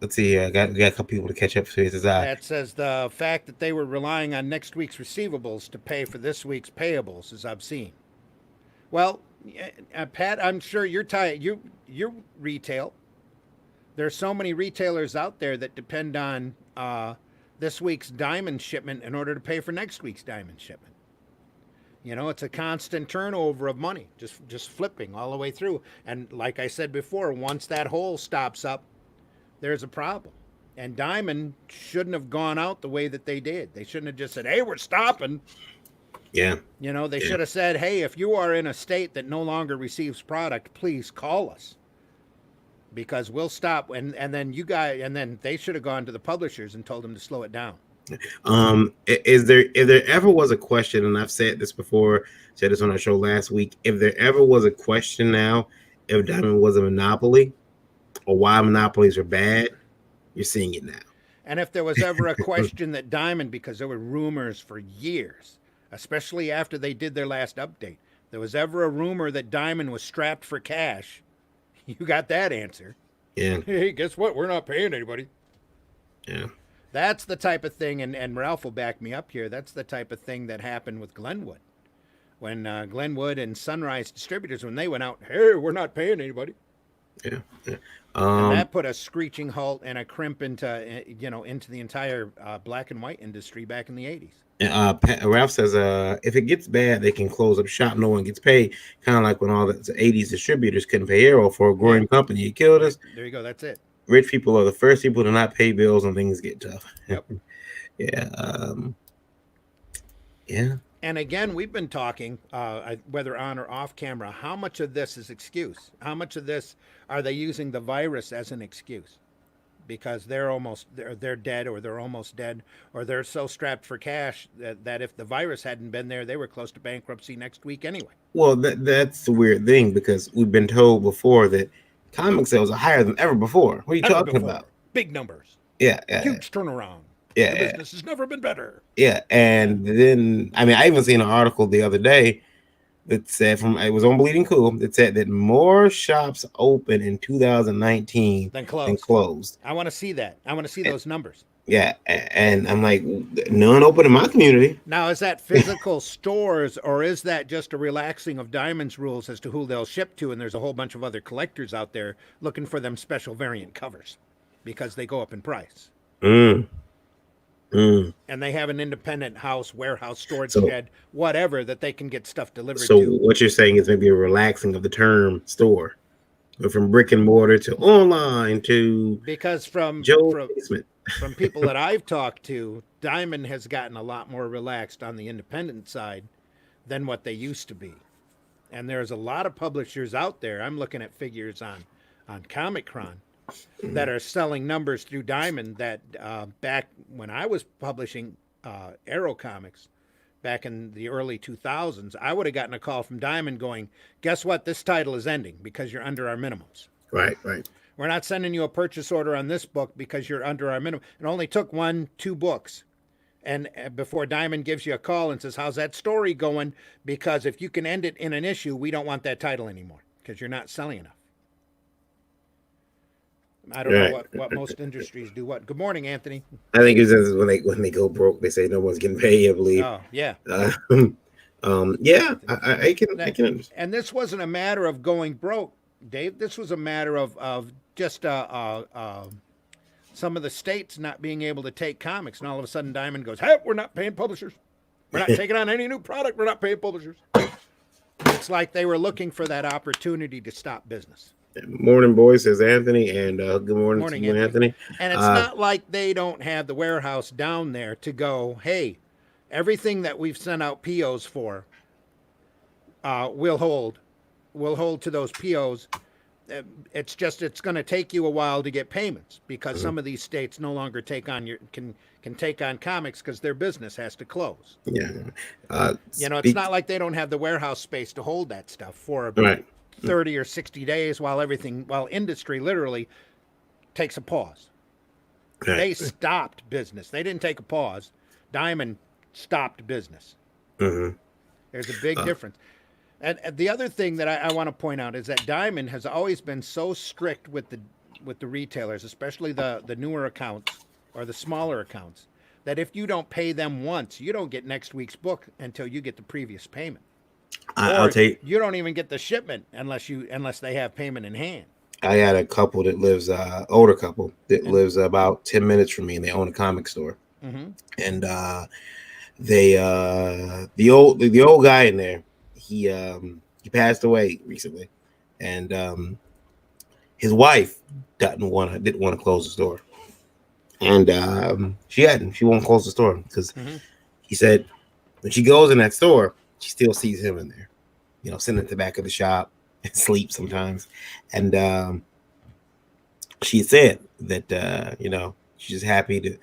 Let's see. We got a couple people to catch up to. It says, that says the fact that they were relying on next week's receivables to pay for this week's payables is obscene. Well, Pat, I'm sure you're tired. You're retail. There's so many retailers out there that depend on this week's diamond shipment in order to pay for next week's diamond shipment. You know, it's a constant turnover of money, just flipping all the way through. And like I said before, once that hole stops up, there's a problem. And diamond shouldn't have gone out the way that they did. They shouldn't have just said, "Hey, we're stopping." yeah, You know, they should have said, "Hey, if you are in a state that no longer receives product, please call us, because we'll stop." And then they should have gone to the publishers and told them to slow it down. Is there, if there ever was a question, and I've said this before, said this on our show last week, if there ever was a question now, if diamond was a monopoly or why monopolies are bad, you're seeing it now. And if there was ever a question that diamond, because there were rumors for years, especially after they did their last update, there was ever a rumor that diamond was strapped for cash, you got that answer. Yeah, Hey, guess what? We're not paying anybody. yeah, That's the type of thing, and Ralph will back me up here, that's the type of thing that happened with Glenwood. When Glenwood and Sunrise Distributors, when they went out, "Hey, we're not paying anybody." yeah. And that put a screeching halt and a crimp into the entire black and white industry back in the 80s. Ralph says, if it gets bad, they can close up shop. No one gets paid. Kind of like when all the 80s distributors couldn't pay Arrow for a growing company. It killed us. There you go. That's it. Rich people are the first people to not pay bills when things get tough. Yep. Yeah. Yeah. And again, we've been talking, whether on or off camera, how much of this is excuse? How much of this are they using the virus as an excuse? Because they're dead, or they're almost dead, or they're so strapped for cash that if the virus hadn't been there, they were close to bankruptcy next week anyway. Well, that's the weird thing, because we've been told before that comic sales are higher than ever before. What are you talking about? Big numbers. Yeah. Huge turnaround. Yeah. The business has never been better. Yeah. And then, I mean, I even seen an article the other day that said, it was on Bleeding Cool, that said that more shops open in 2019 than closed. I want to see that. I want to see those numbers. Yeah, and I'm like, none open in my community. Now, is that physical stores, or is that just a relaxing of Diamond's rules as to who they'll ship to? And there's a whole bunch of other collectors out there looking for them special variant covers because they go up in price. And they have an independent house, warehouse, storage shed, whatever, that they can get stuff delivered to. So what you're saying is maybe a relaxing of the term store, from brick and mortar to online to because from people that I've talked to, Diamond has gotten a lot more relaxed on the independent side than what they used to be. And there's a lot of publishers out there. I'm looking at figures on Comic-Con that are selling numbers through Diamond that back when I was publishing Arrow comics back in the early 2000s, I would have gotten a call from Diamond going, guess what? This title is ending because you're under our minimums. Right. We're not sending you a purchase order on this book because you're under our minimum. It only took 1-2 books. And before Diamond gives you a call and says, how's that story going? Because if you can end it in an issue, we don't want that title anymore because you're not selling enough. I don't know what most industries do. What? Good morning, Anthony. I think it's just when they go broke, they say no one's getting paid. I believe. Oh yeah. Yeah, I can understand. And this wasn't a matter of going broke, Dave. This was a matter of just some of the states not being able to take comics, and all of a sudden Diamond goes, "Hey, we're not paying publishers. We're not taking on any new product. We're not paying publishers." It's like they were looking for that opportunity to stop business. Morning, boys, says Anthony, and good morning to you, Anthony. And it's not like they don't have the warehouse down there to go, hey, everything that we've sent out POs for, we'll hold to those POs. It's going to take you a while to get payments because some of these states no longer can take on comics because their business has to close. Yeah, it's not like they don't have the warehouse space to hold that stuff for right. 30 or 60 days while industry literally takes a pause. Right. They stopped business. They didn't take a pause. Diamond stopped business. Mm-hmm. There's a big difference. And the other thing that I want to point out is that Diamond has always been so strict with the retailers, especially the newer accounts or the smaller accounts, that if you don't pay them once, you don't get next week's book until you get the previous payment. I'll take. You don't even get the shipment unless they have payment in hand. I had a couple that lives, older couple that lives about 10 minutes from me, and they own a comic store. Mm-hmm. And they, the old guy in there, he passed away recently, and his wife didn't want to close the store, and she won't close the store because he said when she goes in that store, she still sees him in there, sitting at the back of the shop and sleep sometimes. And she said that, she's just happy that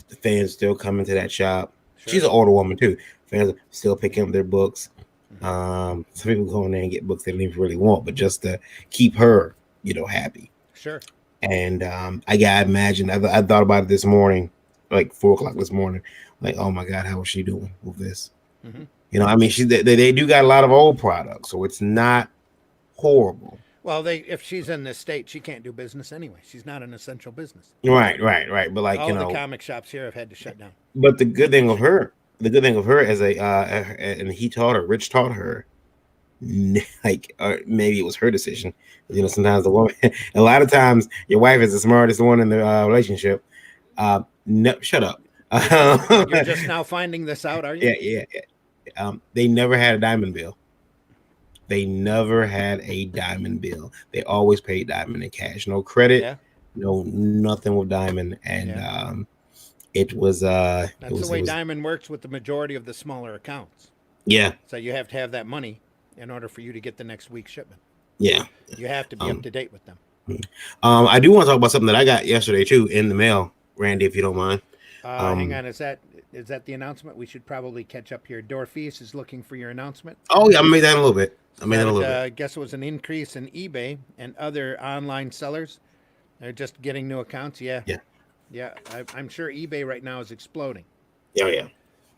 the fans still come into that shop. Sure. She's an older woman too. Fans are still picking up their books. Some people go in there and get books they don't even really want, but just to keep her, happy. Sure. And I imagine, I thought about it this morning, like 4:00 this morning, like, oh my God, how is she doing with this? Mm-hmm. They do got a lot of old products, so it's not horrible. Well, if she's in this state, she can't do business anyway. She's not an essential business. Right. But like, all the comic shops here have had to shut down. But the good thing of her as and Rich taught her, like, maybe it was her decision. Sometimes the woman, a lot of times your wife is the smartest one in the relationship. No, shut up. You're just now finding this out, are you? Yeah. They never had a diamond bill. They always paid Diamond in cash. No credit, no nothing with Diamond. And it was that's the way Diamond works with the majority of the smaller accounts. Yeah. So you have to have that money in order for you to get the next week's shipment. Yeah. You have to be up to date with them. I do want to talk about something that I got yesterday too in the mail, Randy, if you don't mind. Hang on, is that the announcement? We should probably catch up here. Dorfeus is looking for your announcement. Oh yeah, I made that in a little bit. I guess it was an increase in eBay and other online sellers. They're just getting new accounts. Yeah. I'm sure eBay right now is exploding. Yeah.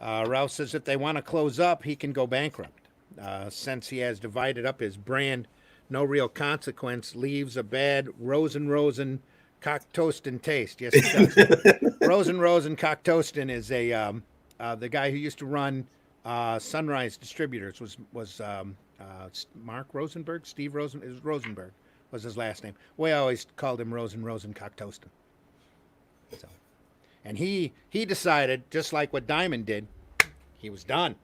Ralph says if they want to close up, he can go bankrupt. Since he has divided up his brand, No Real Consequence leaves a bad Rosen cock toastin taste. Yes, it does. Rosen cock toastin is the guy who used to run Sunrise Distributors was Mark Rosenberg, Steve Rosen. It was Rosenberg was his last name. We always called him Rosen cock toastin. So, and he decided, just like what Diamond did, he was done.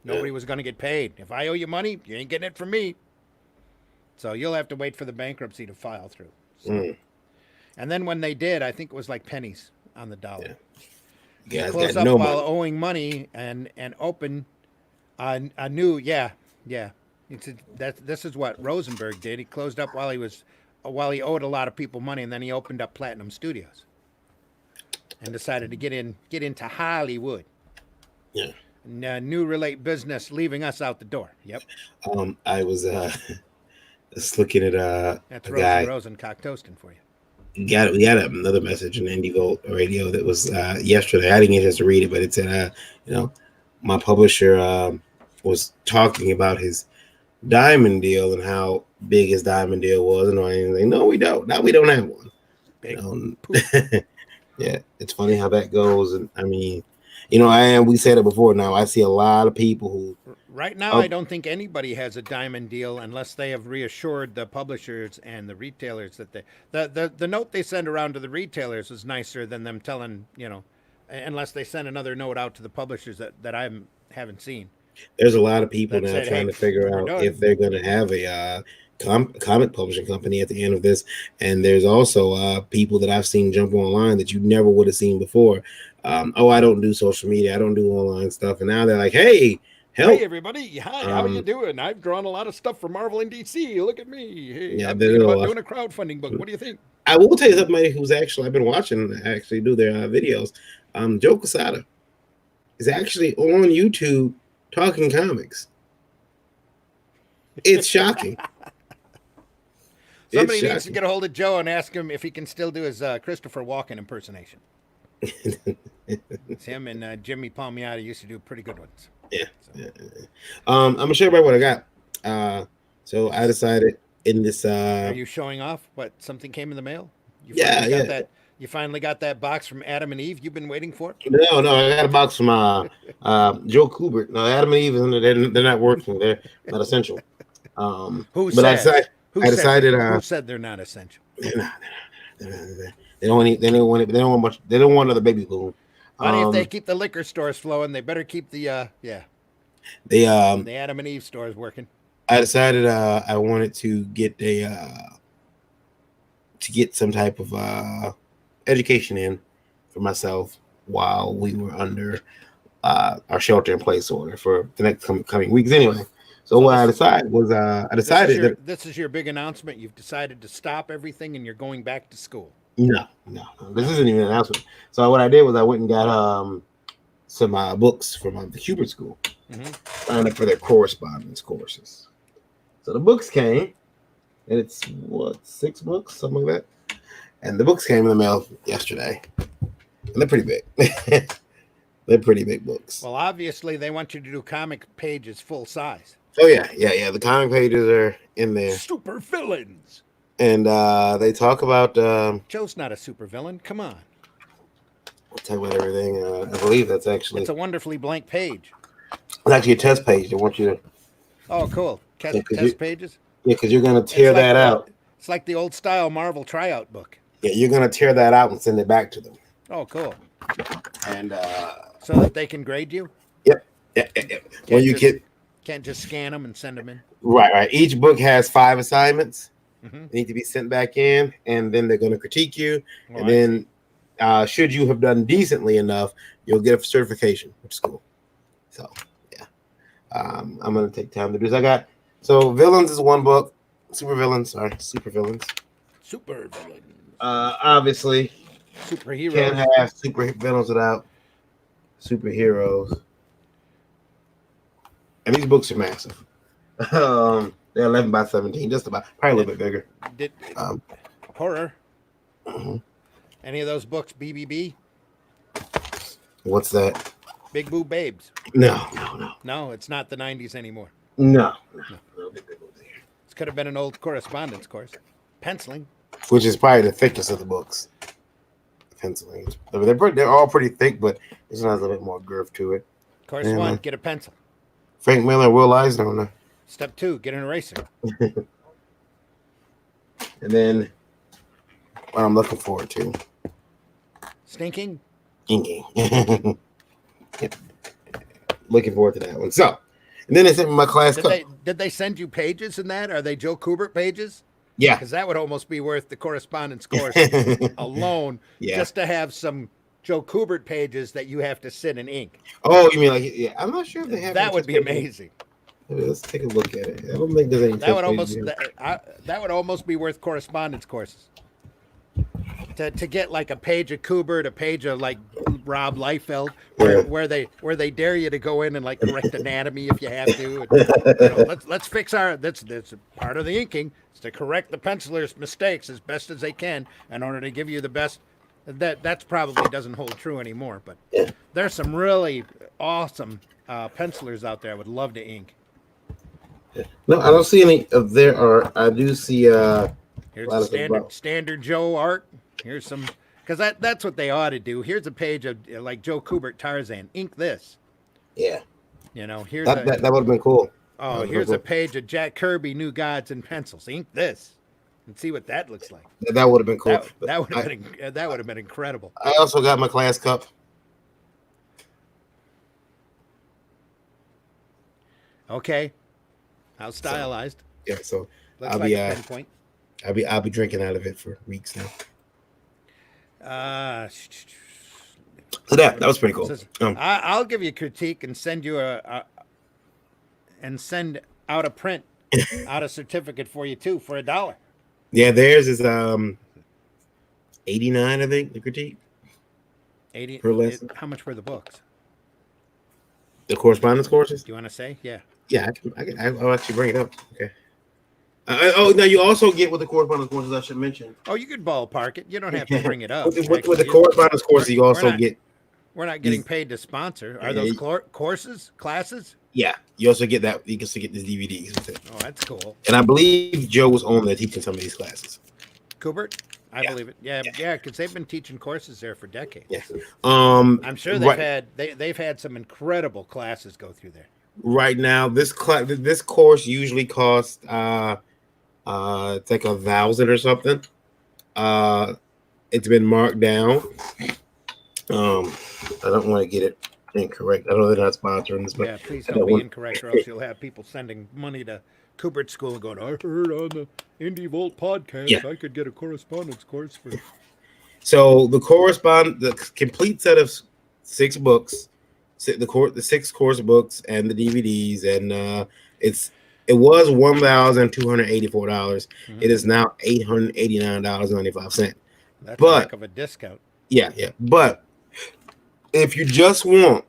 Nobody was going to get paid. If I owe you money, you ain't getting it from me. So you'll have to wait for the bankruptcy to file through. So. And then when they did, I think it was like pennies on the dollar. Yeah, close up while owing money and open a new. This is what Rosenberg did. He closed up while he was while he owed a lot of people money, and then he opened up Platinum Studios and decided to get into Hollywood. Yeah. And, new relate business, leaving us out the door. Yep. I was just looking at That's a Rose guy. and Rosencock toasting for you. We got another message in Indie Volt Radio that was yesterday. I didn't get a chance to read it, but it said, my publisher was talking about his diamond deal and how big his diamond deal was, and I was like, no, we don't. Now we don't have one. Big Yeah, it's funny how that goes, and I mean, we said it before. Now I see a lot of people who. Right now, I don't think anybody has a diamond deal unless they have reassured the publishers and the retailers that the note they send around to the retailers is nicer than them telling, unless they send another note out to the publishers that I haven't seen. There's a lot of people That now said, trying hey, to figure we're out done. if they're going to have a comic publishing company at the end of this. And there's also people that I've seen jump online that you never would have seen before. I don't do social media. I don't do online stuff. And now they're like, hey, help. Hey, everybody. Hi, how are you doing? I've drawn a lot of stuff for Marvel and DC. Look at me. Hey, Yeah, I'm there's thinking a about lot. doing a crowdfunding book. What do you think? I will tell you somebody who's I've been watching do their videos. Joe Quesada is actually on YouTube talking comics. It's shocking. Somebody needs to get a hold of Joe and ask him if he can still do his Christopher Walken impersonation. It's him and Jimmy Palmiotti used to do pretty good ones. Yeah. I'm gonna show everybody what I got. So I decided in this. Are you showing off what something came in the mail? You You finally got that box from Adam and Eve you've been waiting for? No, I got a box from Joe Kubert. No, Adam and Eve, they're not working. They're not essential. Who said? Who said they're not essential? They don't want much. They don't want another baby boom. Funny if they keep the liquor stores flowing, they better keep the the Adam and Eve stores working. I decided I wanted to get some type of education in for myself while we were under our shelter in place order for the next coming weeks. Anyway, so what I decided was this is your big announcement. You've decided to stop everything and you're going back to school. No. This isn't even an announcement. So what I did was I went and got some books from the Hubert School, signed up for their correspondence courses. So the books came, and it's 6 books, something like that. And the books came in the mail yesterday, and they're pretty big. They're pretty big books. Well, obviously they want you to do comic pages full size. Oh yeah. The comic pages are in there. Super villains. And they talk about Joe's not a super villain. Come on. I'll tell you about everything. I believe that's actually it's a wonderfully blank page. It's actually a test page. They want you to. Oh, cool. Test pages. Yeah, because you're gonna tear that out. It's like the old style Marvel tryout book. Yeah, you're gonna tear that out and send it back to them. Oh, cool. And so that they can grade you. Yep. When you can't just scan them and send them in. Right. Each book has 5 assignments. They need to be sent back in, and then they're going to critique you. And then, should you have done decently enough, you'll get a certification, which is cool. So, yeah, I'm going to take time to do this. Villains is 1 book. Super villains. Obviously, superheroes. Can't have super villains without superheroes. And these books are massive. They're 11 by 17, just about, probably a little bit bigger. Horror. Any of those books, BBB? What's that? Big Boob Babes. No. No, it's not the 90s anymore. No. This could have been an old correspondence course. Penciling. Which is probably the thickest of the books. Penciling. They're all pretty thick, but this one has a little bit more girth to it. Course 1, get a pencil. Frank Miller, Will Eisner. Step 2, get an eraser. And then what I'm looking forward to. Stinking? Inking. Looking forward to that one. So, and then they sent me my class code. Did they send you pages in that? Are they Joe Kubert pages? Yeah. Because that would almost be worth the correspondence course alone, just to have some Joe Kubert pages that you have to sit and ink. Oh, you mean I'm not sure if they have that would be amazing. Let's take a look at it. I don't think there's any. That would tips almost here. that would almost be worth correspondence courses. To get like a page of Kubert, a page of like Rob Liefeld, where they dare you to go in and like correct anatomy if you have to. And, let's fix that's part of the inking is to correct the penciler's mistakes as best as they can in order to give you the best. That's probably doesn't hold true anymore, but there's some really awesome pencilers out there. I would love to ink. No, I don't see any of there are. I do see Here's the standard Joe art. Here's some, because that's what they ought to do. Here's a page of like Joe Kubert Tarzan. Ink this. Yeah. Here's that would have been cool. Oh, here's a page of Jack Kirby New Gods and Pencils. Ink this, and see what that looks like. That would have been cool. That would have been incredible. I also got my class cup. Okay, how stylized. So Looks I'll like be a pen point. I'll be drinking out of it for weeks now. So that was pretty cool. I'll give you a critique and send you send out a print, out a certificate for you too for $1. Yeah, theirs is 89, I think, the critique. 80 per lesson. How much were the books? The correspondence courses? Do you want to say? Yeah. Yeah, I'll actually bring it up. Okay. Now you also get with the correspondence courses, I should mention. Oh, you could ballpark it. You don't have to bring it up. with the correspondence courses, you also get. We're not getting paid to sponsor. Are those courses, classes? Yeah, you also get that. You can still get the DVDs with it. Oh, that's cool. And I believe Joe was on there teaching some of these classes. Kubert? I believe it. Yeah, because they've been teaching courses there for decades. Yeah. I'm sure they've had some incredible classes go through there. Right now, this course usually costs it's like 1,000 or something. It's been marked down. I don't want to get it incorrect. I know they're not sponsoring this, but please don't be incorrect, or else you'll have people sending money to Kubert School and going, "I heard on the Indie Volt podcast I could get a correspondence course for." So the complete set of 6 books, the 6 course books and the DVDs, and it was $1,284. Mm-hmm. It is now $889.95. That's a heck of a discount. Yeah. But if you just want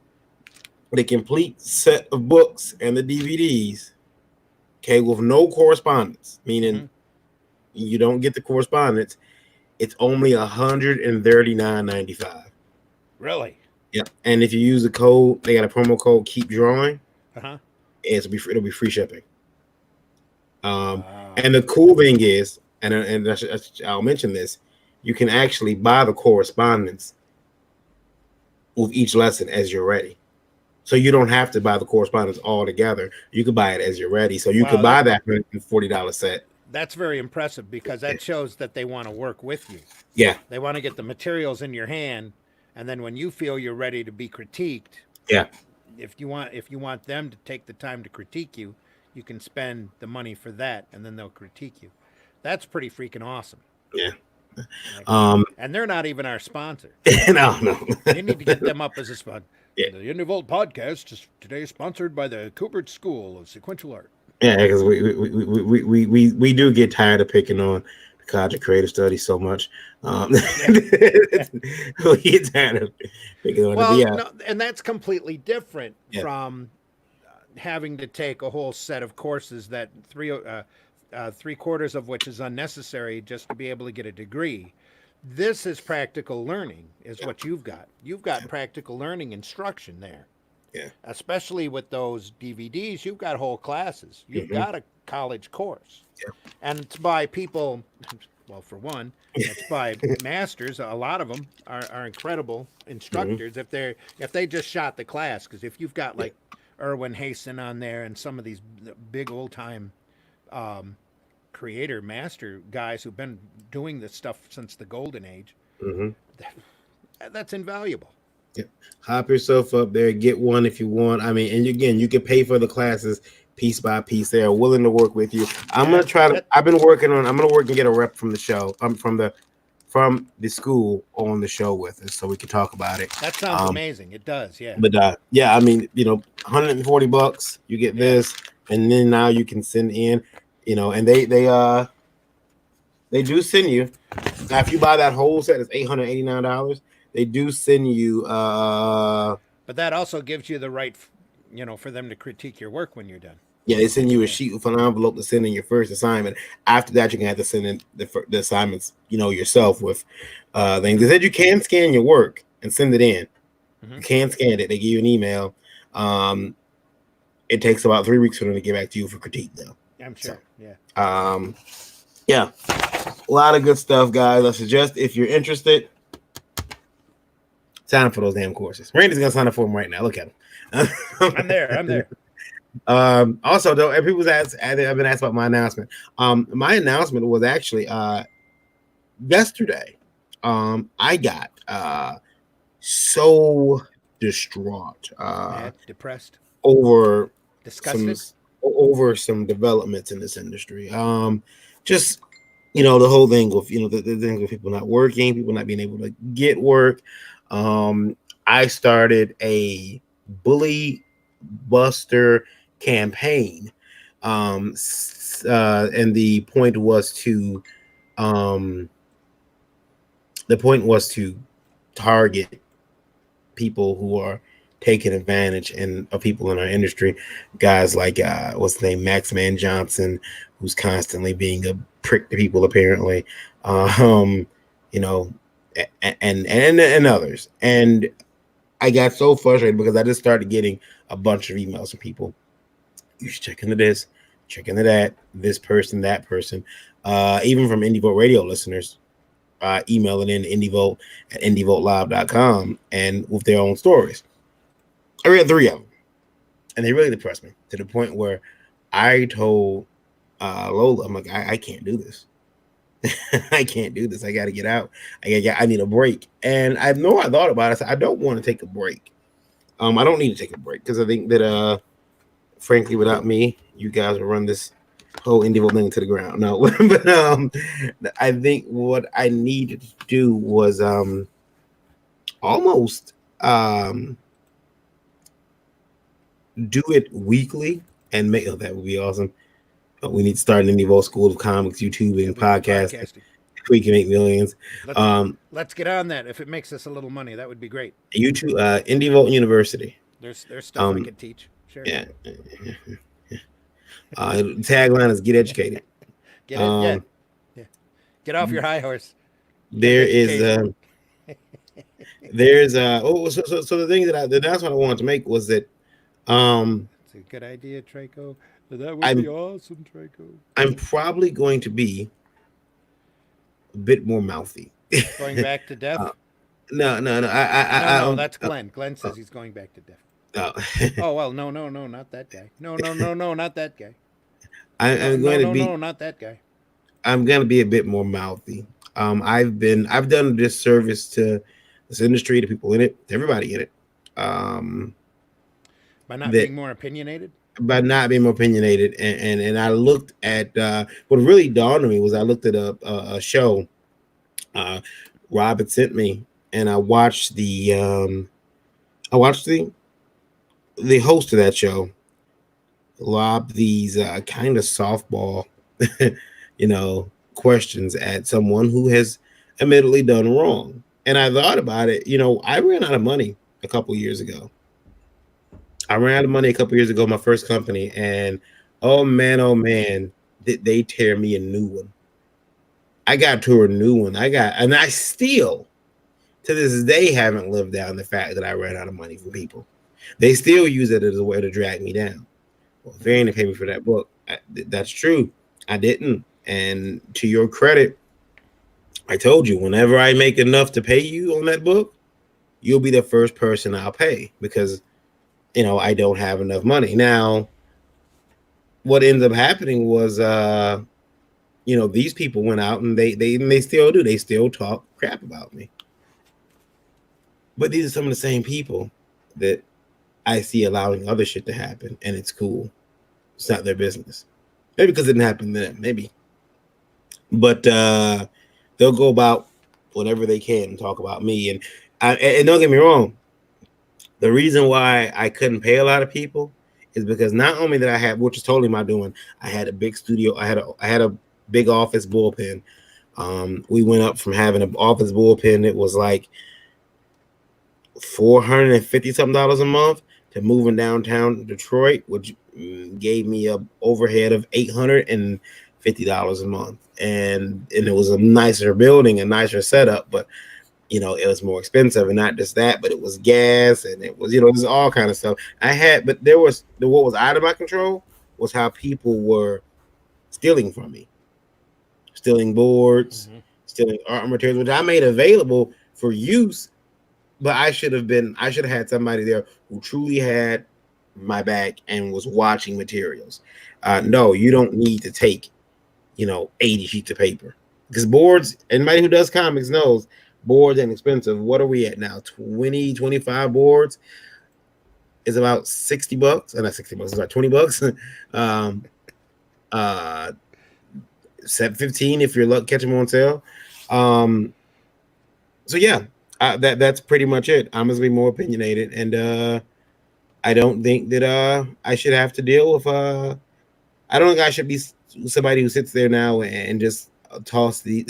the complete set of books and the DVDs, okay, with no correspondence, meaning you don't get the correspondence, it's only $139.95. Really? Yeah. And if you use the code, they got a promo code, Keep Drawing. It'll be free shipping. And the cool thing is, and I'll mention this, you can actually buy the correspondence with each lesson as you're ready. So you don't have to buy the correspondence all together. You can buy it as you're ready. So you could buy that $140 set. That's very impressive because that shows that they want to work with you. Yeah. They want to get the materials in your hand, and then when you feel you're ready to be critiqued, if you want them to take the time to critique you, you can spend the money for that, and then they'll critique you. That's pretty freaking awesome. Yeah. And they're not even our sponsor. No. You need to get them up as a sponsor. Yeah. The Indie Volt podcast is today sponsored by the Kubert School of Sequential Art. Yeah, because we do get tired of picking on the College of Creative Studies so much. We get tired of picking on it. No, and that's completely different from having to take a whole set of courses that 3/4 of which is unnecessary just to be able to get a degree. This is practical learning, is what you've got. You've got practical learning instruction there. Yeah. Especially with those DVDs, you've got whole classes. You've got a college course. Yeah. And it's by people, well, for one, it's by masters. A lot of them are incredible instructors if they just shot the class. Because if you've got like Erwin Hasten on there and some of these big old time creator master guys who've been doing this stuff since the golden age, that's invaluable. Yeah. Hop yourself up there, get one if you want. I mean, and again, you can pay for the classes piece by piece. They are willing to work with you. I'm gonna work and get a rep from the show, from the school on the show with us so we can talk about it. That sounds amazing. It does, yeah. But I mean, $140, you get this, and then now you can send in, and they do send you. Now, if you buy that whole set, it's $889. They do send you. But that also gives you the right, for them to critique your work when you're done. Yeah, they send you a sheet with an envelope to send in your first assignment. After that, you're gonna have to send in the assignments, yourself with things. They said you can scan your work and send it in. You can scan it. They give you an email. It takes about 3 weeks for them to get back to you for critique, though. I'm sure. So, yeah, a lot of good stuff, guys. I suggest if you're interested, sign up for those damn courses. Randy's gonna sign up for them right now. Look at him. I'm there. Also, though, people I've been asked about my announcement. My announcement was actually yesterday. I got so distraught, depressed, over disgusted, some developments in this industry. Just the whole thing with the thing with people not working, people not being able to get work. I started a bully buster campaign, and the point was to target people who are taking advantage of people in our industry, guys like what's the name, Max Man Johnson, who's constantly being a prick to people apparently, and others. And I got so frustrated because I just started getting a bunch of emails from people. You should check into this, check into that, this person, that person, even from Indie Vote Radio listeners, emailing in IndieVote at IndieVoteLive.com and with their own stories. I read 3 of them, and they really depressed me to the point where I told Lola, I'm like, I can't do this. I can't do this. I got to get out. I need a break. And I thought about it. I said, I don't want to take a break. I don't need to take a break because I think that, frankly, without me, you guys will run this whole Indie thing to the ground. No, but I think what I needed to do was almost do it weekly and make that would be awesome. We need to start an Indie School of Comics, YouTube, and podcasting. We can make millions. Let's get on that. If it makes us a little money, that would be great. YouTube, Indie Vote University. There's stuff I could teach. Sure. Yeah. Tagline is get educated. Get it? Yeah. Get off your high horse. There is so the thing the announcement I wanted to make was that it's a good idea, Trico. That would be awesome, Trico. I'm probably going to be a bit more mouthy. Going back to death? No. No, that's Glenn. Glenn says he's going back to death. Oh well, no, not that guy. No, not that guy. I'm going to be not that guy. I'm going to be a bit more mouthy. I've done a disservice to this industry, to people in it, to everybody in it. By not being more opinionated. By not being more opinionated, and I looked at what really dawned on me was I looked at a show Rob had sent me, and I watched the host of that show lob these kind of softball questions at someone who has admittedly done wrong. And I thought about it. I ran out of money a couple years ago. My first company, and oh man, did they tear me a new one. I got to a new one. And I still, to this day, haven't lived down the fact that I ran out of money from people. They still use it as a way to drag me down. Well, Varian paid me for that book. That's true. I didn't. And to your credit, I told you, whenever I make enough to pay you on that book, you'll be the first person I'll pay because I don't have enough money. Now, what ends up happening was, these people went out and they still do. They still talk crap about me. But these are some of the same people that I see allowing other shit to happen, and it's cool. It's not their business. Maybe because it didn't happen to them. Maybe. But they'll go about whatever they can and talk about me. And don't get me wrong. The reason why I couldn't pay a lot of people is because not only did I have, which is totally my doing, I had a big studio, I had a big office bullpen. We went up from having an office bullpen, it was like $450 something a month, to moving downtown Detroit, which gave me a overhead of $850 a month, and it was a nicer building, a nicer setup, but you know, it was more expensive, and not just that, but it was gas, and it was, you know, it was all kind of stuff. But there was what was out of my control was how people were stealing from me, stealing boards, stealing art materials, which I made available for use. But I should have had somebody there who truly had my back and was watching materials. No, you don't need to take, 80 sheets of paper, because boards, anybody who does comics knows boards ain't expensive. What are we at now? 20, 25 boards is about $60. And not $60, it's about $20. $7.15 if you're lucky catch them on sale. So yeah, that's pretty much it. I'm gonna be more opinionated, and I don't think that I should have to deal with I don't think I should be somebody who sits there now and just toss the,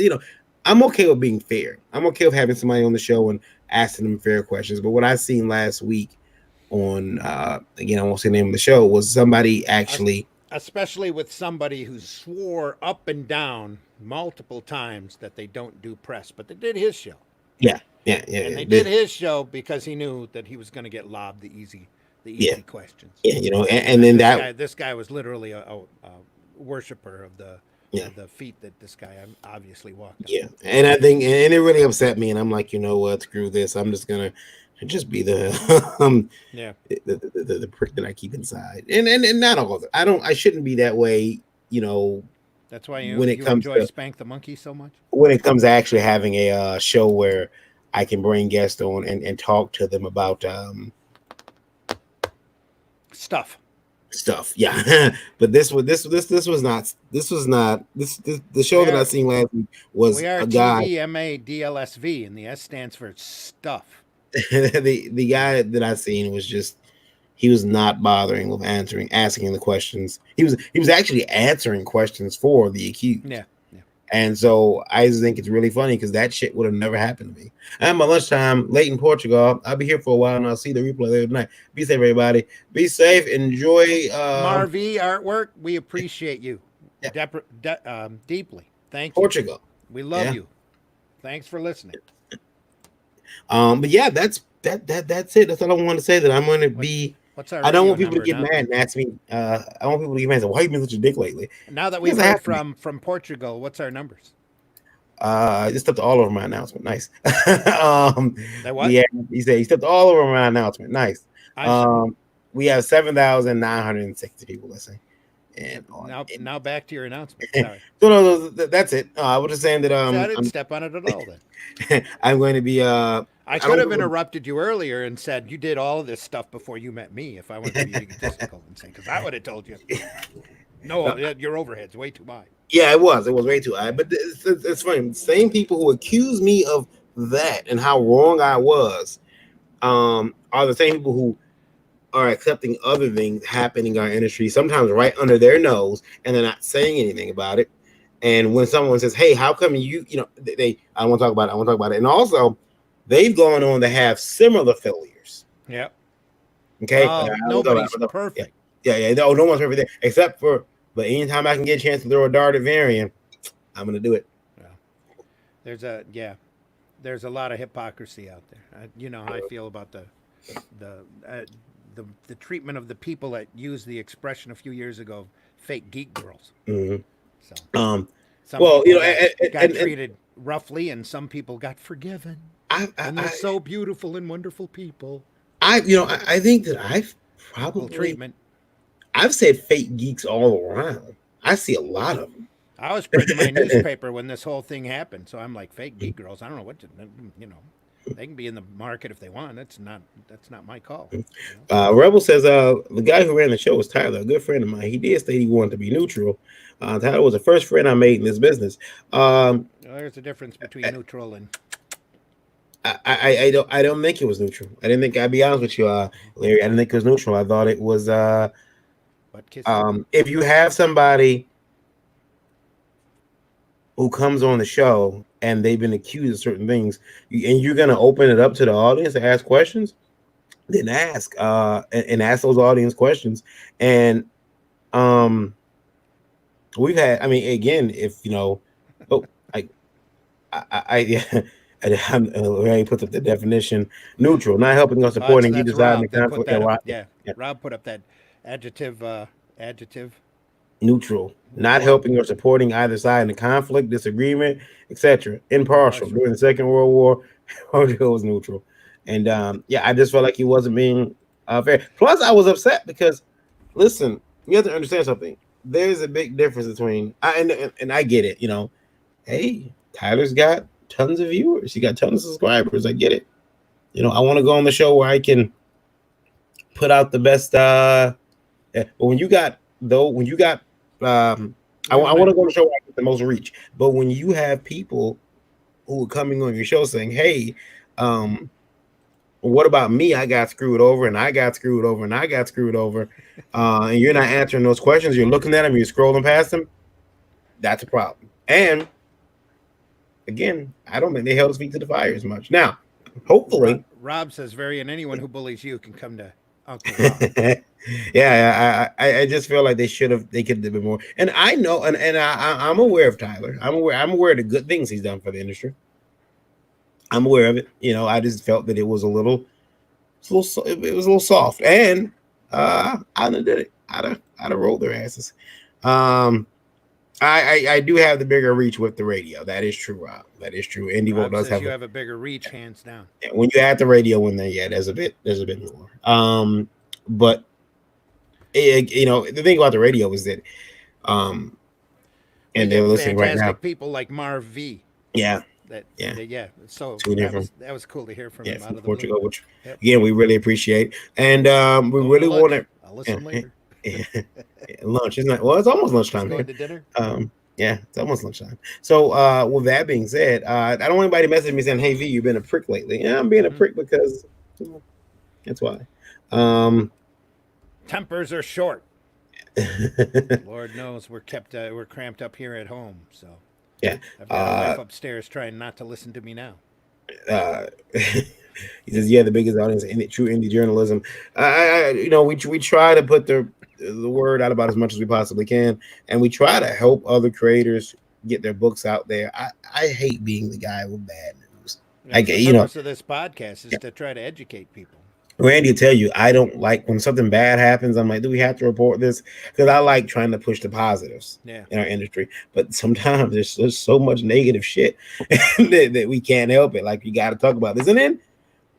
I'm okay with being fair. I'm okay with having somebody on the show and asking them fair questions. But what I seen last week on again, I won't say the name of the show, was somebody actually, especially with somebody who swore up and down multiple times that they don't do press, but they did his show. Yeah. And they did his show because he knew that he was going to get lobbed the easy questions. Yeah, and then this guy was literally a worshiper of the feet that this guy obviously walked on. Yeah, and I think, and it really upset me, and I'm like, you know what, screw this. I'm just gonna just be the the prick that I keep inside, and not all of it. I shouldn't be that way, That's why you comes enjoy to Spank the Monkey so much. When it comes to actually having a show where I can bring guests on and talk to them about stuff. Yeah. But the show that I seen last week was we are a guy, TVMADLSV, and the S stands for stuff. the guy that I seen was just, he was not bothering with asking the questions. He was actually answering questions for the accused. Yeah. And so I just think it's really funny because that shit would have never happened to me. I'm at lunchtime late in Portugal. I'll be here for a while, and I'll see the replay later tonight. Be safe, everybody. Be safe. Enjoy. Marv artwork. We appreciate you deeply. Thank you. Portugal. We love you. Thanks for listening. But yeah, that's it. That's all I want to say. That I'm going to be. I don't want people to get mad and ask me. I want people to get mad and say, "Why have you been such a dick lately?" Now that we've heard from Portugal, what's our numbers? I just stepped all over my announcement. Nice. What? Yeah, he said he stepped all over my announcement. Nice. We have 7,960 people listening. And now back to your announcement. Sorry. No, that's it. I was just saying that I didn't step on it at all. Then I'm going to be. I could have interrupted you earlier and said you did all of this stuff before you met me. If I wanted to be egotistical and say, because I would have told you, no, your overhead's way too high. Yeah, it was way too high. But it's funny. Same people who accuse me of that and how wrong I was, are the same people who are accepting other things happening in our industry, sometimes right under their nose, and they're not saying anything about it. And when someone says, "Hey, how come I want to talk about it. I want to talk about it," and also, they've gone on to have similar failures. Yep. Okay. Nobody's perfect. Yeah. No one's perfect there, except for. But anytime I can get a chance to throw a dart at Varian, I'm gonna do it. Yeah. There's a lot of hypocrisy out there. You know how I feel about the treatment of the people that used the expression a few years ago, fake geek girls. Mm-hmm. So, got treated roughly, and some people got forgiven. And they're so beautiful and wonderful people. I think that I've probably treatment. I've said fake geeks all around. I see a lot of them. I was printing my newspaper when this whole thing happened, so I'm like, fake geek girls. I don't know what to, they can be in the market if they want. That's not my call. Rebel says the guy who ran the show was Tyler, a good friend of mine. He did state he wanted to be neutral. Tyler was the first friend I made in this business. There's a difference between neutral and. I don't think it was neutral. I didn't think. I'd be honest with you, Larry. I didn't think it was neutral. I thought it was Butt kissing. If you have somebody who comes on the show and they've been accused of certain things, and you're going to open it up to the audience to ask questions, then ask and ask those audience questions. And we've had, I mean, again, if you know, oh, yeah, I already put up the definition: neutral, not helping or supporting That's either side in the Rob that put conflict. that up. Right, Yeah. yeah. Rob put up that adjective. Adjective. Neutral, not What? helping or supporting either side in the conflict, disagreement, etc. Impartial. During the Second World War, Rodrigo was neutral, and yeah, I just felt like he wasn't being fair. Plus, I was upset because, listen, you have to understand something. There's a big difference between and I get it. You know, hey, Tyler's got tons of viewers. He got tons of subscribers. I get it. You know, I want to go on the show where I can put out the best. But when you got I want to go on the show where I get the most reach. But when you have people who are coming on your show saying, "Hey, what about me? I got screwed over, and I got screwed over, and I got screwed over," and you're not answering those questions. You're looking at them. You're scrolling past them. That's a problem. And again, I don't think they held his feet to the fire as much. Now, hopefully, Rob says, "Varian, anyone who bullies you can come to Uncle Rob." Yeah, I just feel like they could have been more. And I know, and I'm aware of Tyler. I'm aware of the good things he's done for the industry. I'm aware of it. You know, I just felt that it was a little soft, and I done did it. I'd have rolled their asses. I do have the bigger reach with the radio. That is true, Rob. That is true. Indie Rob does says have a bigger reach, hands down. when you add the radio in there, yeah, there's a bit more. But you know, the thing about the radio is that, and they're listening right now. Fantastic people like Marv V. Yeah. Yeah. So that was cool to hear from him out of the Portugal, blue. which again we really appreciate, and we really want to. I'll listen later. Lunch isn't it? Well, it's almost lunchtime. Going to dinner. Yeah, it's almost lunchtime. So, with that being said, I don't want anybody messaging me saying, "Hey V, you've been a prick lately." Yeah, I'm being a prick because that's why. Tempers are short. Lord knows we're cramped up here at home. So yeah, I've got a wife upstairs trying not to listen to me now. He says, "Yeah, the biggest audience in true indie journalism." You know, we try to put the word out about as much as we possibly can, and we try to help other creators get their books out there. I hate being the guy with bad news. The purpose of this podcast is to try to educate people. Randy will tell you, I don't like when something bad happens. I'm like, do we have to report this? Because I like trying to push the positives in our industry. But sometimes there's so much negative shit that we can't help it. Like, you got to talk about this. And then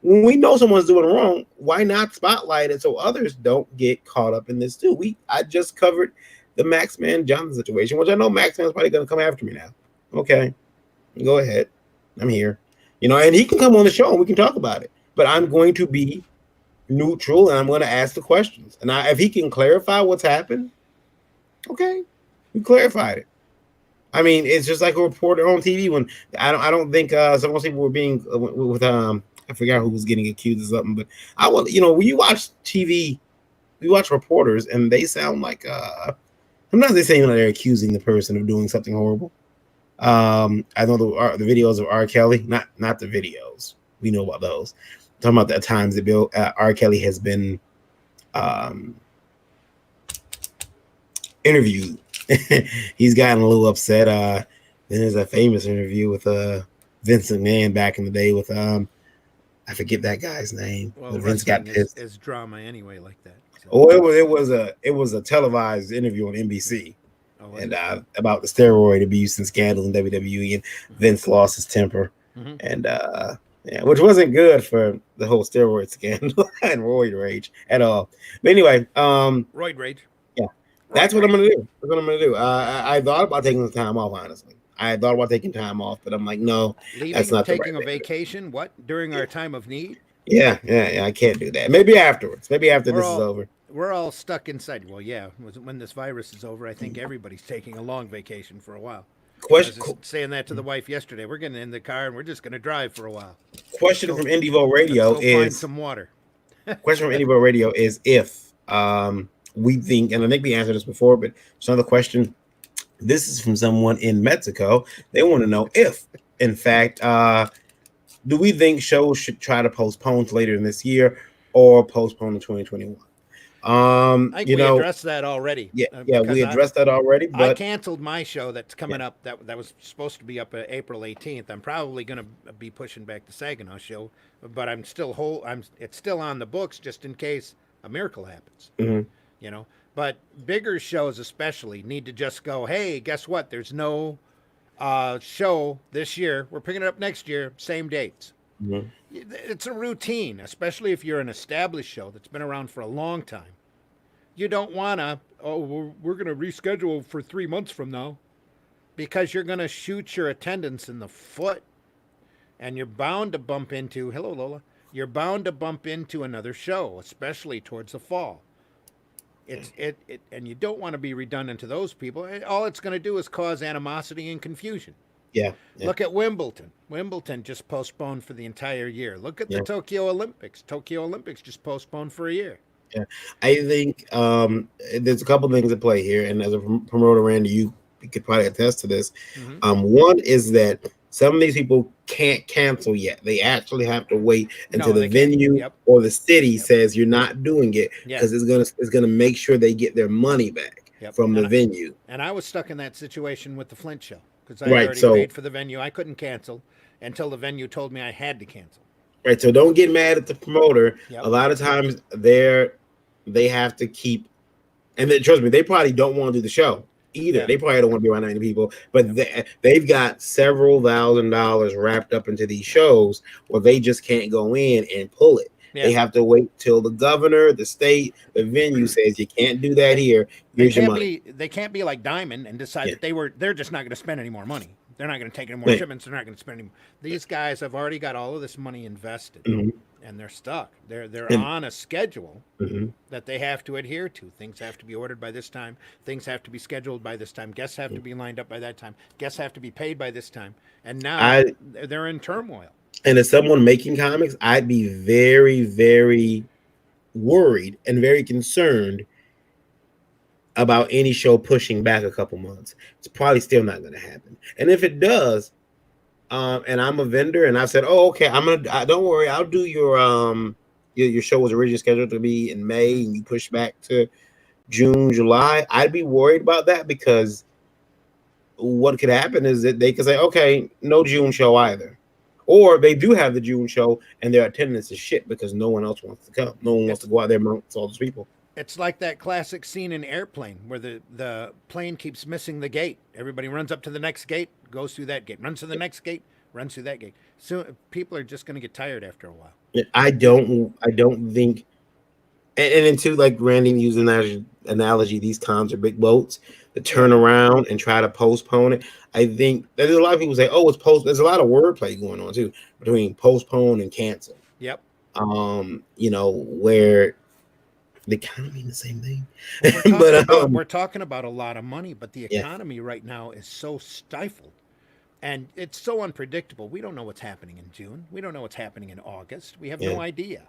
when we know someone's doing wrong, why not spotlight it so others don't get caught up in this too? I just covered the Max Man Johnson situation, which I know Max Man's probably going to come after me now. Okay, go ahead. I'm here. You know, and he can come on the show and we can talk about it. But I'm going to be neutral and I'm going to ask the questions. And if he can clarify what's happened, okay, we clarified it. I mean, it's just like a reporter on TV when I don't think some of those people were being with I forgot who was getting accused of something, but when you watch TV, we watch reporters and they sound like sometimes they say they're accusing the person of doing something horrible. I know the videos of R. Kelly, not the videos. We know about those. I'm talking about the times that R. Kelly has been interviewed. He's gotten a little upset. Then there's a famous interview with Vincent Mann back in the day with I forget that guy's name. Well, Vince got pissed. It's drama anyway, like that. So. Oh, it was a televised interview on NBC, and about the steroid abuse and scandals in WWE, and Vince lost his temper, and which wasn't good for the whole steroid scandal and roid rage at all. But anyway, roid rage. Yeah, that's what I'm gonna do. That's what I'm gonna do. I thought about taking the time off, honestly. I thought about taking time off, but I'm like, no, that's not taking a vacation. What, during our time of need? Yeah, I can't do that. Maybe afterwards. Maybe after this is over. We're all stuck inside. Well, yeah, when this virus is over, I think everybody's taking a long vacation for a while. I was saying that to the wife yesterday. We're getting in the car and we're just going to drive for a while. Question from Indievo Radio is find some water. Question from Indievo Radio is if we think, and I think we answered this before, but it's another question. This is from someone in Mexico. They want to know if, in fact, do we think shows should try to postpone to later in this year or postpone to 2021? I think we addressed that already. Yeah, we addressed that already. I But canceled my show that's coming up. That was supposed to be up April 18th. I'm probably going to be pushing back the Saginaw show, but I'm still it's still on the books just in case a miracle happens. Mhm. You know, but bigger shows especially need to just go. Hey, guess what? There's no show this year. We're picking it up next year. Same dates. Mhm. It's a routine, especially if you're an established show that's been around for a long time. You don't want to, we're going to reschedule for 3 months from now, because you're going to shoot your attendance in the foot, and you're bound to bump into, hello, Lola, you're bound to bump into another show, especially towards the fall. And you don't want to be redundant to those people. All it's going to do is cause animosity and confusion. Yeah. Look at Wimbledon. Wimbledon just postponed for the entire year. Look at the Yeah. Tokyo Olympics. Tokyo Olympics just postponed for a year. Yeah, I think there's a couple things at play here, and as a promoter, Randy, you could probably attest to this. One is that some of these people can't cancel yet; they actually have to wait until the venue or the city says you're not doing it, because it's gonna make sure they get their money back from the venue. And I was stuck in that situation with the Flint show because I already paid for the venue. I couldn't cancel until the venue told me I had to cancel. Right, so don't get mad at the promoter. A lot of times they have to keep, and trust me, they probably don't want to do the show either. They probably don't want to be around 90 people, but they've got several $1,000s wrapped up into these shows where they just can't go in and pull it. They have to wait till the governor, the state, the venue says you can't do that here. Here's your money. They can't be like Diamond and decide that they're just not going to spend any more money. They're not going to take any more shipments. They're not going to spend any more. These guys have already got all of this money invested, and they're stuck. They're on a schedule that they have to adhere to. Things have to be ordered by this time. Things have to be scheduled by this time. Guests have to be lined up by that time. Guests have to be paid by this time. And now they're in turmoil. And as someone making comics, I'd be very, very worried and very concerned about any show pushing back a couple months. It's probably still not going to happen. And if it does, and I'm a vendor and I said, oh, okay, don't worry, I'll do your show was originally scheduled to be in May and you push back to June, July, I'd be worried about that, because what could happen is that they could say, okay, no June show either. Or they do have the June show and their attendance is shit because no one else wants to come. No one wants to go out there amongst all those people. It's like that classic scene in Airplane where the plane keeps missing the gate. Everybody runs up to the next gate, goes through that gate, runs to the next gate, runs through that gate. So people are just going to get tired after a while. I don't think, and then too, like Randy used an analogy, these cons are big boats to turn around and try to postpone it. I think there's a lot of people say, oh, it's there's a lot of wordplay going on too between postpone and cancel. Yep. Where they kind of mean the same thing. We're talking about a lot of money, but the economy right now is so stifled and it's so unpredictable. We don't know what's happening in June. We don't know what's happening in August. We have no idea.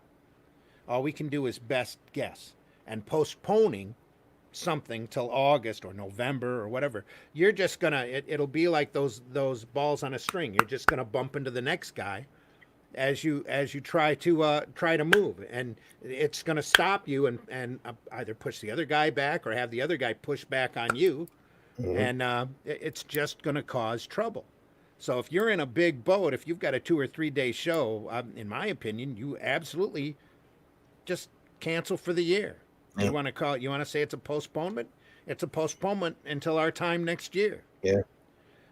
All we can do is best guess, and postponing something till August or November or whatever, you're just gonna it'll be like those balls on a string. You're just gonna bump into the next guy as you try to move, and it's gonna stop you and either push the other guy back or have the other guy push back on you, and it's just gonna cause trouble. So if you're in a big boat, if you've got a 2 or 3 day show, in my opinion, you absolutely just cancel for the year. You want to say it's a postponement? It's a postponement until our time next year. Yeah.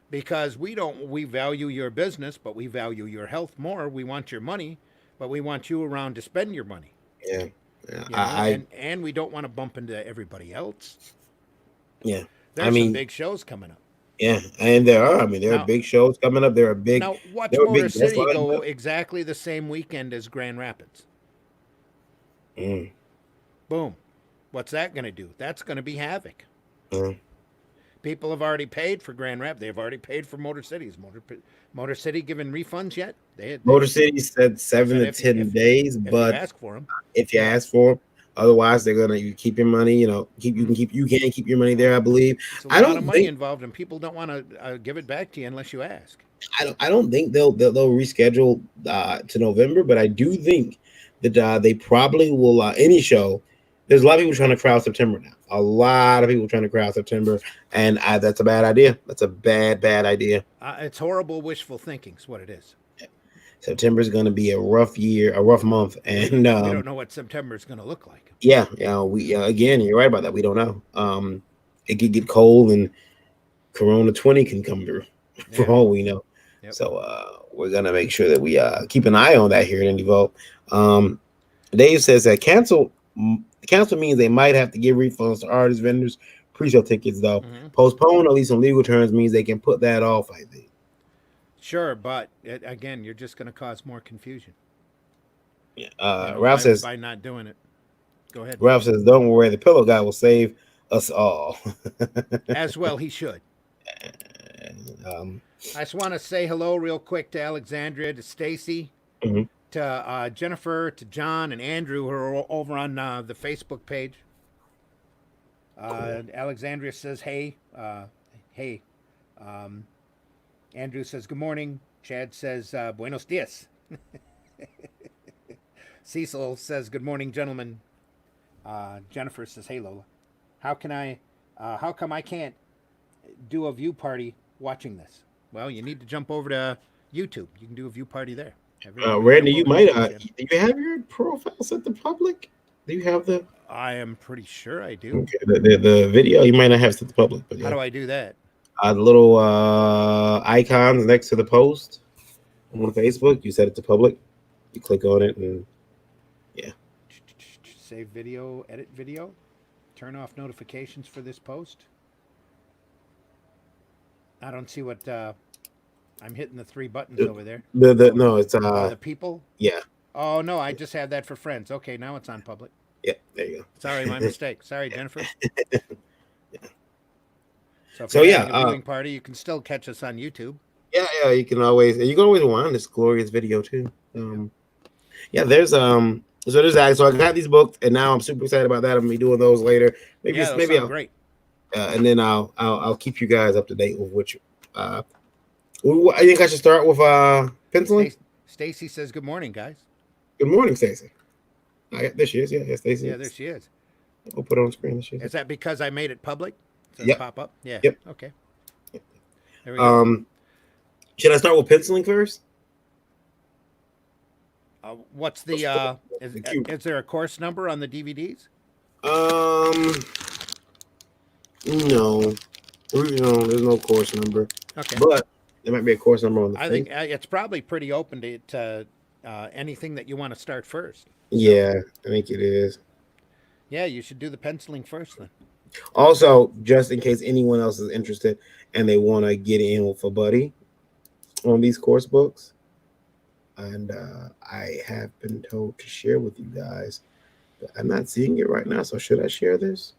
Because we value your business, but we value your health more. We want your money, but we want you around to spend your money. Yeah. And we don't want to bump into everybody else. Yeah. There's some big shows coming up. Yeah, and there are. There are big shows coming up. There are big. Now watch Motor City go exactly the same weekend as Grand Rapids. Boom. What's that going to do? That's going to be havoc. People have already paid for Grand Rapids. They've already paid for Motor City. Is Motor City given refunds yet? Motor City said 7 to 10 days, but if you ask for them. If you ask for them, Otherwise, they're gonna you keep your money. You can keep your money there. I believe. It's a I lot of don't money think involved, and people don't want to give it back to you unless you ask. I don't think they'll reschedule to November, but I do think that they probably will. Any show, there's a lot of people trying to crowd September now. A lot of people trying to crowd September, and that's a bad idea. That's a bad idea. It's horrible wishful thinking. Is what it is. September is going to be a rough year, a rough month, and We don't know what September is going to look like. yeah, again, you're right about that. We don't know. It could get cold, and Corona 20 can come through for Yeah. all we know. Yep. So we're gonna make sure that we keep an eye on that here at IndieVolt. Dave says that cancel means they might have to give refunds to artists, vendors, pre-sale tickets though. Mhm. Postpone, at least on legal terms, means they can put that off, I think. Sure, but again, you're just going to cause more confusion. Yeah. by, Ralph says by not doing it. Go ahead. Ralph says, "Don't worry, the pillow guy will save us all." As well, he should. um, I just want to say hello real quick to Alexandria, to Stacy, Mhm. to Jennifer, to John, and Andrew, who are over on the Facebook page. Cool. Alexandria says, hey. Hey. Andrew says, good morning. Chad says, buenos dias. Cecil says, good morning, gentlemen. Jennifer says, hey, Lola. How come I can't do a view party watching this? Well, you need to jump over to YouTube. You can do a view party there. Randy, you might. Do you have your profile set to public? Do you have the? I am pretty sure I do. Okay, the video you might not have set to public, but How do I do that? The little icons next to the post on Facebook, you set it to public. You click on it, and yeah. Save video, edit video, turn off notifications for this post. I don't see what I'm hitting the three buttons over there. No, it's the people. Yeah. Oh no, I just had that for friends. Okay, now it's on public. Yeah, there you go. Sorry, my mistake. Sorry, Jennifer. Yeah. So if So, you're yeah, having a viewing party, you can still catch us on YouTube. Yeah, you can always wind this glorious video too. There's so there's that. So I got these booked, and now I'm super excited about that. I'm gonna be doing those later. Maybe I'll great. And then I'll keep you guys up to date with which. I think I should start with penciling. Stacy says, "Good morning, guys." Good morning, Stacy. There she is. Yeah, Stacy. Yeah, there she is. We'll put it on screen. Is that because I made it public? Does Yep. it pop up? Yeah. Yep. Okay. There we go. Should I start with penciling first? What's the is there a course number on the DVDs? No, there's no course number. Okay, but there might be a course number on the. I think it's probably pretty open to anything that you want to start first. Yeah, I think it is. Yeah, you should do the penciling first then. Also, just in case anyone else is interested and they want to get in with a buddy on these course books, and I have been told to share with you guys, but I'm not seeing it right now. So should I share this?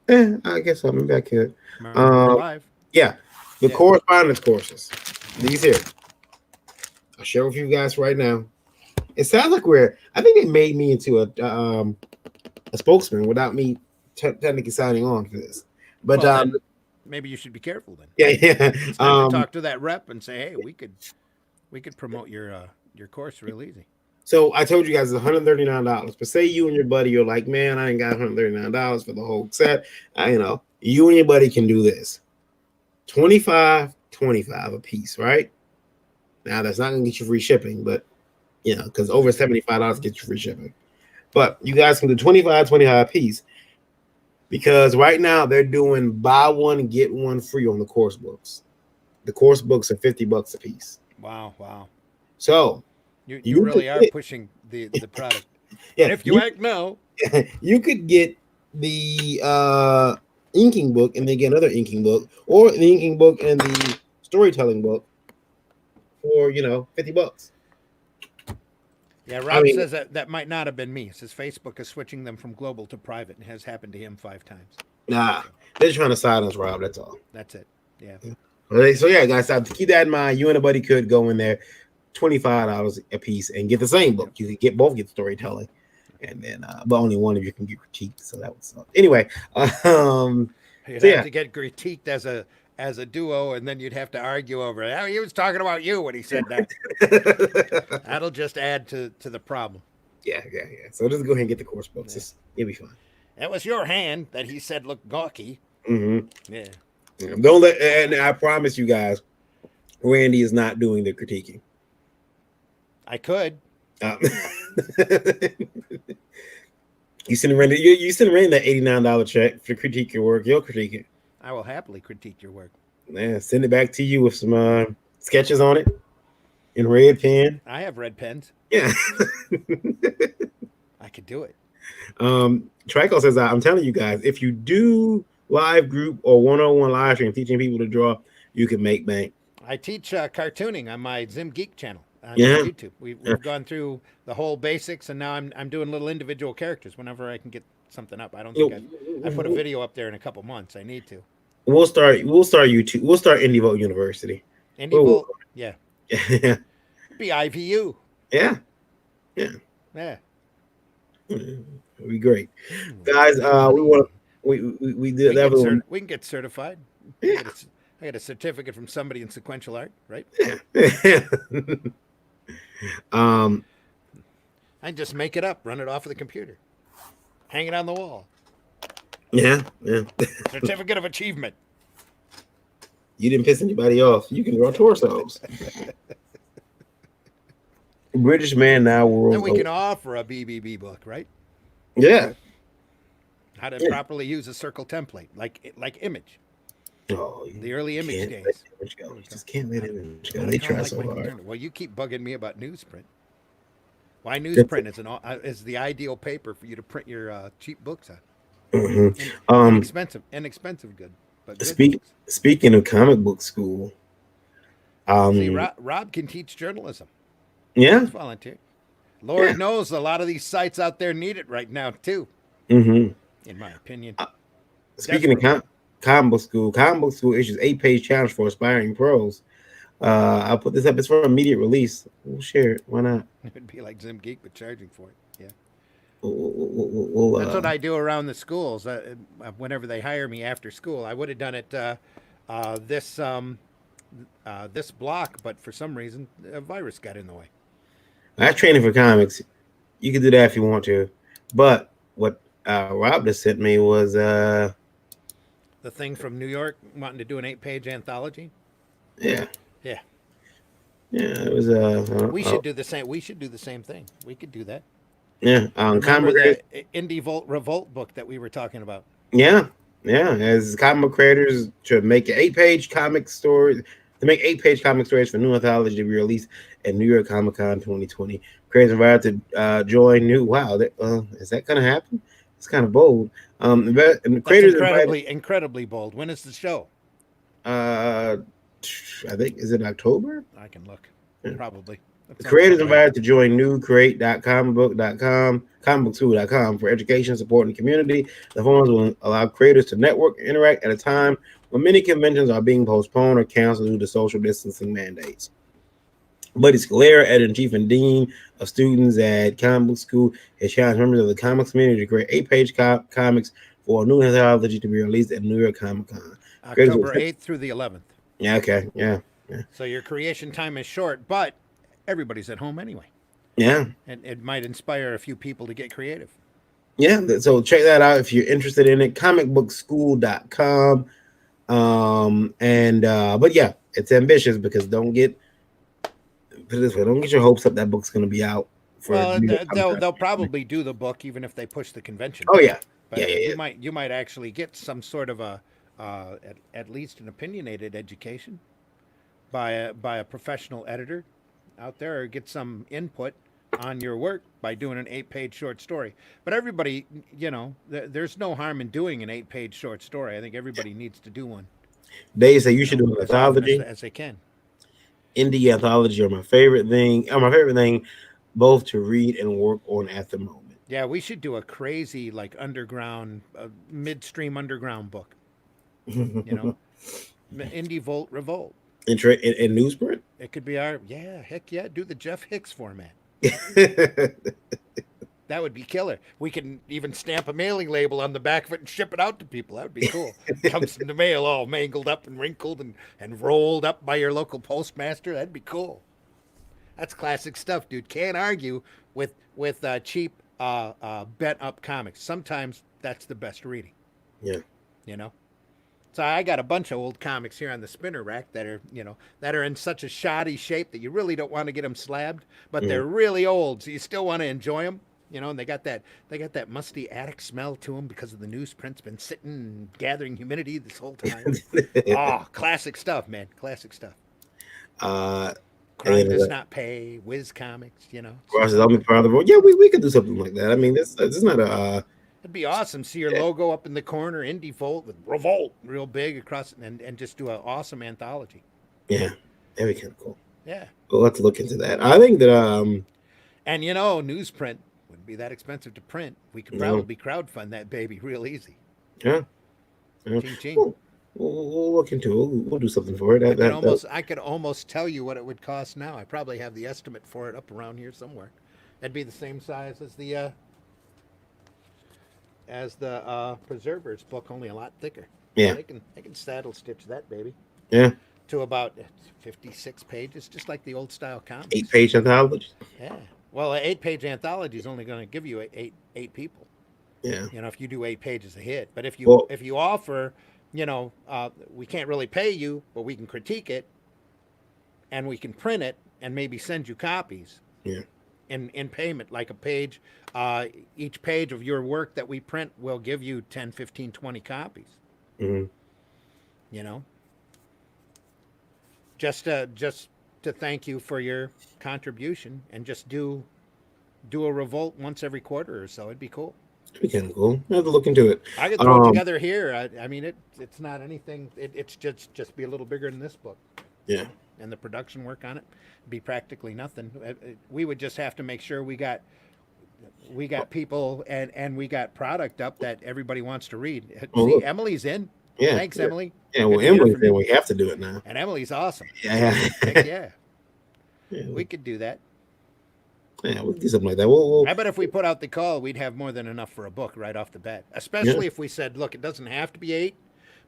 I guess so. Maybe I could. Live. Yeah, the correspondence courses. These here. I'll share with you guys right now. It sounds like I think they made me into a spokesman without me technically signing on for this. But well, maybe you should be careful then. Yeah. Talk to that rep and say, hey, we could promote your course real easy. So I told you guys it's $139. But say you and your buddy, you're like, man, I ain't got $139 for the whole set. You and your buddy can do this. $25 a piece, right? Now that's not gonna get you free shipping, but because over $75 gets you free shipping. But you guys can do $25 a piece because right now they're doing buy one, get one free on the course books. The course books are $50 a piece. Wow. So you really are pushing the product. Yeah. And if you act now, you could get the inking book and then get another inking book, or the inking book and the storytelling book for $50. Yeah, Rob says that might not have been me. It says Facebook is switching them from global to private, and has happened to him 5 times. Nah, they're trying to silence Rob. That's all. That's it. Yeah. So yeah, guys, keep that in mind. You and a buddy could go in there. $25 a piece and get the same book. You could get storytelling, and then but only one of you can get critiqued. So that would suck. Anyway, You'd so have yeah. to get critiqued as a duo, and then you'd have to argue over it. Oh, he was talking about you when he said that. That'll just add to the problem. Yeah. So just go ahead and get the course books. It'll be fine. That was your hand that he said looked gawky. Mm-hmm. Yeah. Don't let. And I promise you guys, Randy is not doing the critiquing. I could. You send Randy. You send Randy that $89 check to critique your work. You'll critique it. I will happily critique your work. Yeah, send it back to you with some sketches on it in red pen. I have red pens. Yeah. I could do it. Trico says, I'm telling you guys, if you do live group or one-on-one live stream teaching people to draw, you can make bank. I teach cartooning on my Zim Geek channel on Yeah. YouTube. We've gone through the whole basics, and now I'm doing little individual characters whenever I can get something up. I don't think I put a video up there in a couple months. I need to. We'll start YouTube. We'll start Indie Vote University. Indie Vote, yeah. Yeah. Be IVU. Yeah. Yeah. It'll be great, guys. We did that. We can get certified. Yeah. I got a certificate from somebody in sequential art, right? Yeah. I just make it up, run it off of the computer, hang it on the wall. Yeah. Certificate of achievement. You didn't piss anybody off. You can draw torsos. British man now world. Then we can offer a BBB book, right? Yeah. How to properly use a circle template, like Image. Oh, The early Image days. You just can't let Image go. They try so hard. Well, you keep bugging me about newsprint. Why newsprint is the ideal paper for you to print your cheap books on. Mm-hmm. Inexpensive good. But good speaking of comic book school, see, Rob can teach journalism. Yeah, He's volunteer. Lord knows a lot of these sites out there need it right now too. Mm-hmm. In my opinion. Speaking of comic book school issues 8-page challenge for aspiring pros. I'll put this up. It's for immediate release. We'll share it. Why not? It'd be like Zim Geek, but charging for it. Yeah. That's what I do around the schools. Whenever they hire me after school, I would have done it this block, but for some reason, a virus got in the way. That's training for comics. You can do that if you want to. But what Rob just sent me was the thing from New York wanting to do an 8-page anthology. Yeah. It was we should do the same. We should do the same thing. We could do that. Yeah. The Indie Volt Revolt book that we were talking about. Yeah. As comic creators to make an 8-page comic story. To make 8-page comic stories for new anthology to be released at New York Comic Con 2020. Creators invited to join new. Wow, is that going to happen? It's kind of bold. And the creators incredibly bold. When is the show? I think, is it October? I can look. Probably. The creators invited to join comicbookschool.com for education, support, and community. The forums will allow creators to network and interact at a time when many conventions are being postponed or canceled due to social distancing mandates. Buddy Scalera, editor-in-chief and dean of students at Comic Book School, has challenged members of the comics community to create 8-page comics for a new anthology to be released at New York Comic Con. October 8th through the 11th. Yeah, okay. Yeah. So your creation time is short, but everybody's at home anyway. Yeah. And it might inspire a few people to get creative. Yeah, so check that out if you're interested in it. Comicbookschool.com. But yeah, it's ambitious because don't get your hopes up that book's going to be out. They'll probably do the book even if they push the convention. Oh yeah, but yeah. You might actually get some sort of at least an opinionated education by a professional editor out there, or get some input on your work by doing an 8-page short story. But everybody, there's no harm in doing an 8-page short story. I think everybody needs to do one. They say you should do an anthology as they can. Indie anthology are my favorite thing, both to read and work on at the moment. Yeah, we should do a crazy underground, midstream underground book. Indie Volt Revolt. In newsprint? It could be yeah, heck yeah, do the Jeff Hicks format. That would be killer. We can even stamp a mailing label on the back of it and ship it out to people. That would be cool. Comes in the mail all mangled up and wrinkled and rolled up by your local postmaster. That'd be cool. That's classic stuff, dude. Can't argue with cheap bent up comics. Sometimes that's the best reading. Yeah. You know. So I got a bunch of old comics here on the spinner rack that are, that are in such a shoddy shape that you really don't want to get them slabbed, but they're really old, so you still want to enjoy them. And they got that musty attic smell to them because of the newsprint's been sitting and gathering humidity this whole time. Oh, classic stuff, man. Classic stuff. Crime Does Not Pay, Whiz Comics, Crosses on me part of the road. Yeah, we could do something like that. I mean, this is not a. It'd be awesome. See your logo up in the corner, Indie Volt with Revolt real big across, and just do an awesome anthology. Yeah, that'd be kind of cool. Yeah, we'll have to look into that. I think that and newsprint wouldn't be that expensive to print. We could probably crowdfund that baby real easy. Yeah. Ching ching. We'll look into it. We'll do something for it. I could almost tell you what it would cost now. I probably have the estimate for it up around here somewhere. That'd be the same size as the Preservers book, only a lot thicker. Yeah. They can saddle stitch that baby. Yeah. To about 56 pages, just like the old style comics. 8-page anthology. Yeah. Well, an 8-page anthology is only going to give you eight people. Yeah. If you do 8 pages a hit, but if you offer, we can't really pay you, but we can critique it, and we can print it, and maybe send you copies. Yeah. In payment, like a page, each page of your work that we print will give you 10, 15, 20 copies. Mm-hmm. Just to thank you for your contribution, and just do a revolt once every quarter or so. It'd be cool. It'd be kind of cool. I have to look into it. I could throw it together here. I mean, it's not anything. It's just be a little bigger than this book. Yeah. And the production work on it be practically nothing. We would just have to make sure we got people and we got product up that everybody wants to read. See, Emily's in. Yeah. Thanks, Emily. Yeah, well, Emily's in. We have to do it now. And Emily's awesome. Yeah. Heck yeah. We could do that. Yeah, we'll do something like that. I bet if we put out the call, we'd have more than enough for a book right off the bat. Especially if we said, look, it doesn't have to be 8,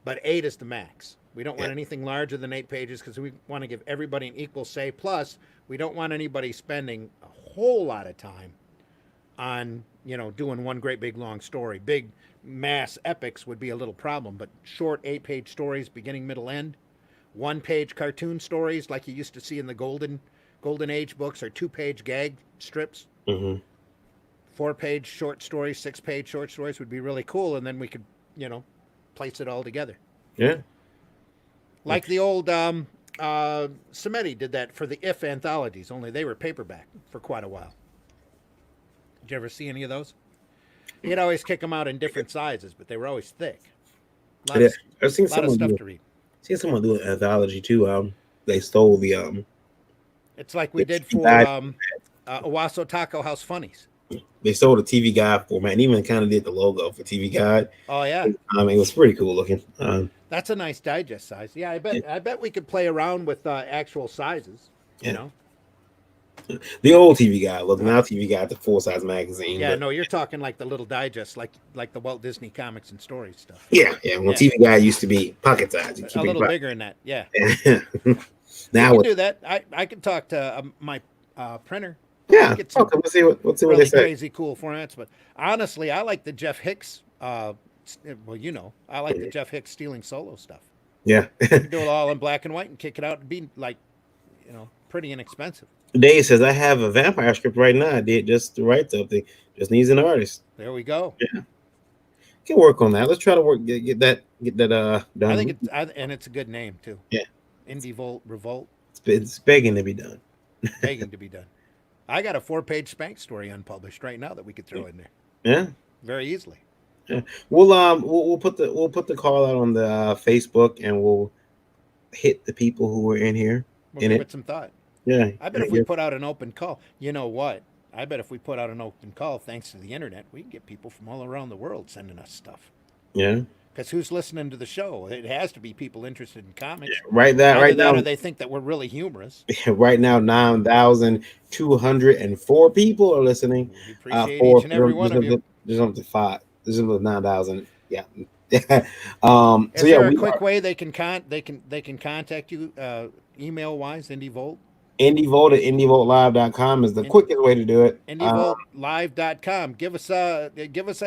but 8 is the max. We don't want anything larger than 8 pages because we want to give everybody an equal say. Plus, we don't want anybody spending a whole lot of time on, doing one great big long story. Big mass epics would be a little problem, but short 8-page stories, beginning, middle, end. 1-page cartoon stories like you used to see in the Golden Age books, or 2-page gag strips. Mm-hmm. 4-page short stories, 6-page short stories would be really cool, and then we could, place it all together. Yeah. Like the old Samedi did that for the If anthologies, only they were paperback for quite a while. Did you ever see any of those? He'd always kick them out in different sizes, but they were always thick. I've seen a lot of stuff to read. Seen someone do an anthology too. They stole the It's like we did for Owasso Taco House Funnies. They stole the TV Guide format, and even kind of did the logo for TV Guide. Oh yeah. It was pretty cool looking. That's a nice digest size. Yeah, I bet we could play around with actual sizes. The old TV Guide. Look, now TV Guide, the full-size magazine. Yeah, no, you're talking like the little digest, like the Walt Disney Comics and Stories stuff. Yeah. When TV Guide used to be pocket size, a little bigger than that. Yeah. Now we can do that. I can talk to my printer. Yeah. Let's see what really they say. Crazy cool formats, but honestly, I like the Jeff Hicks. I like the Jeff Hicks stealing solo stuff. Yeah. You can do it all in black and white and kick it out and be like, pretty inexpensive. Dave says, I have a vampire script right now. I did just to write something. Just needs an artist. There we go. Yeah. Can work on that. Let's try to get that done. I think it's a good name too. Yeah. Indie Volt Revolt. It's begging to be done. Begging to be done. I got a 4-page Spank story unpublished right now that we could throw in there. Yeah. Very easily. Yeah. We'll put the call out on the Facebook, and we'll hit the people who were in here. We'll give it some thought. Yeah. I bet if we put out an open call, you know what? I bet if we put out an open call, thanks to the internet, we can get people from all around the world sending us stuff. Yeah. Because who's listening to the show? It has to be people interested in comics. Right Either that now, or they think that we're really humorous. right now, 9,204 people are listening. We appreciate each and every one of you. There's up to five. There's up to 9,000. Yeah. So Is yeah, there a we quick are way they can contact you email wise? IndieVolt. IndieVolt at IndieVoltLive.com is the In, quickest way to do it. IndieVoltLive.com. Give us a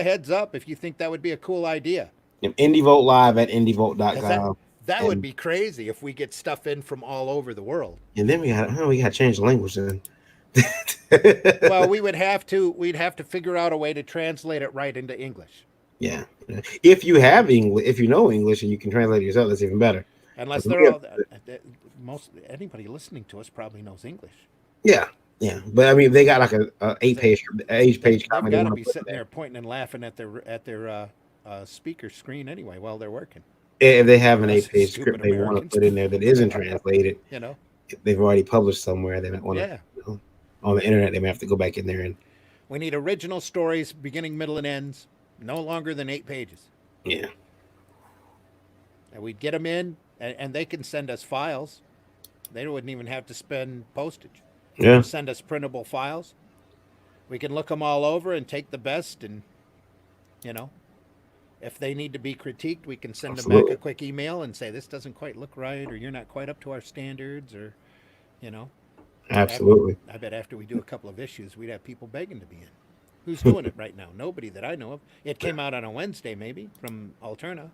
heads up if you think that would be a cool idea. IndieVolt Live at Because IndieVolt.com. that would And be crazy if we get stuff in from all over the world. then we got to change the language then. Well, we'd have to figure out a way to translate it right into English. Yeah. If you have English, if you know English and you can translate it yourself, that's even better. Unless they're all most anybody listening to us probably knows English. Yeah. Yeah. But I mean, they got like a 8-page They've comic. got to be sitting there pointing and laughing at their speaker screen anyway while they're working. If they have an Us 8-page stupid script they want to Americans. put in there that isn't translated, You know. if they've already published somewhere, they might want to, Yeah. on the internet, they may have to go back in there and, We need original stories, beginning, middle, and ends, no longer than 8 pages. yeah. And we'd get them in, and they can send us files. They wouldn't even have to spend postage. Yeah. Send us printable files. We can look them all over and take the best, and if they need to be critiqued, we can send them back Absolutely. a quick email and say this doesn't quite look right, or you're not quite up to our standards, or you know. Absolutely. I bet after we do a couple of issues, we'd have people begging to be in. Who's doing it right now? Nobody that I know of. It came out on a Wednesday, maybe, from Alterna,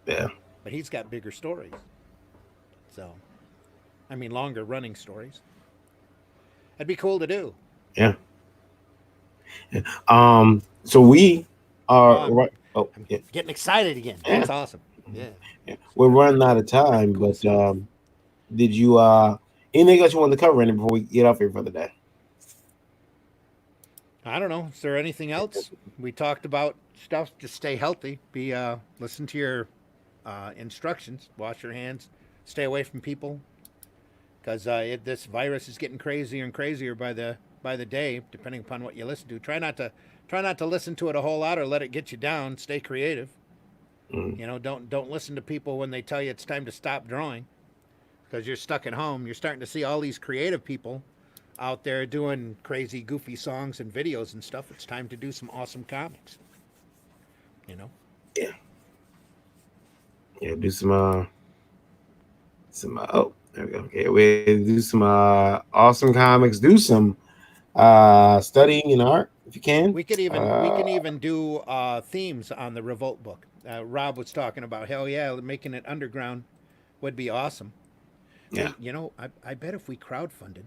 Yeah. but he's got bigger stories. So, I mean, longer running stories. That'd be cool to do. Yeah. So we are I'm- right. Oh, I'm yeah. getting excited again. That's awesome. Yeah. Yeah. We're running out of time, Cool but stuff. did you anything else you want to cover in it before we get off here for the day? I don't know. Is there anything else? We talked about stuff to stay healthy. Listen to your instructions. Wash your hands. Stay away from people, because this virus is getting crazier and crazier by the day, depending upon what you listen to. Try not to listen to it a whole lot or let it get you down. Stay creative. Don't listen to people when they tell you it's time to stop drawing, because you're stuck at home. You're starting to see all these creative people out there doing crazy, goofy songs and videos and stuff. It's time to do some awesome comics. Yeah. Do some oh, there we go. Okay, we do some awesome comics. Do some studying in art if you can. We can even do themes on the Revolt book. Rob was talking about, hell yeah, making it underground would be awesome. Yeah. I bet if we crowdfunded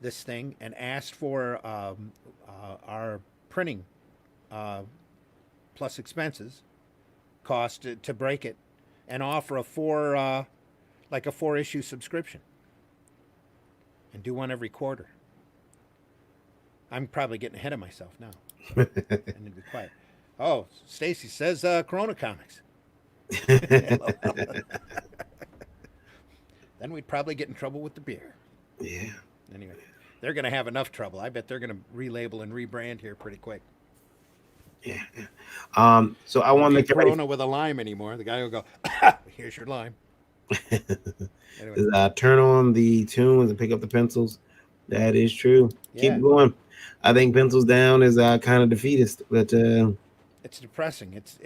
this thing and asked for our printing plus expenses cost to break it, and offer a 4-issue subscription, and do one every quarter. I'm probably getting ahead of myself now. I need to be quiet. Oh, Stacy says Corona Comics. Then we'd probably get in trouble with the beer. Yeah. Anyway, they're going to have enough trouble. I bet they're going to relabel and rebrand here pretty quick. Yeah. So I want to make Corona with a lime anymore. The guy will go, here's your lime. Anyway. Turn on the tunes and pick up the pencils. That is true. Yeah. Keep going. I think pencils down is kind of defeatist, but it's depressing. It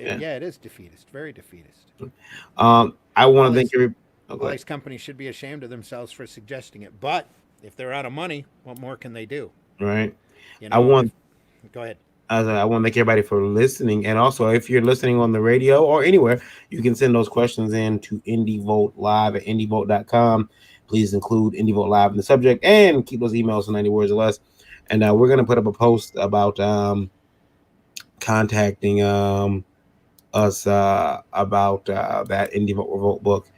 is defeatist. Very defeatist. I want to thank every. All these companies should be ashamed of themselves for suggesting it. But if they're out of money, what more can they do? Right. Go ahead. I want to thank everybody for listening. And also, if you're listening on the radio or anywhere, you can send those questions in to IndieVoltLive at IndieVolt.com. Please include IndieVolt Live in the subject and keep those emails to 90 words or less. And we're going to put up a post about contacting us about that IndieVolt Revolt book.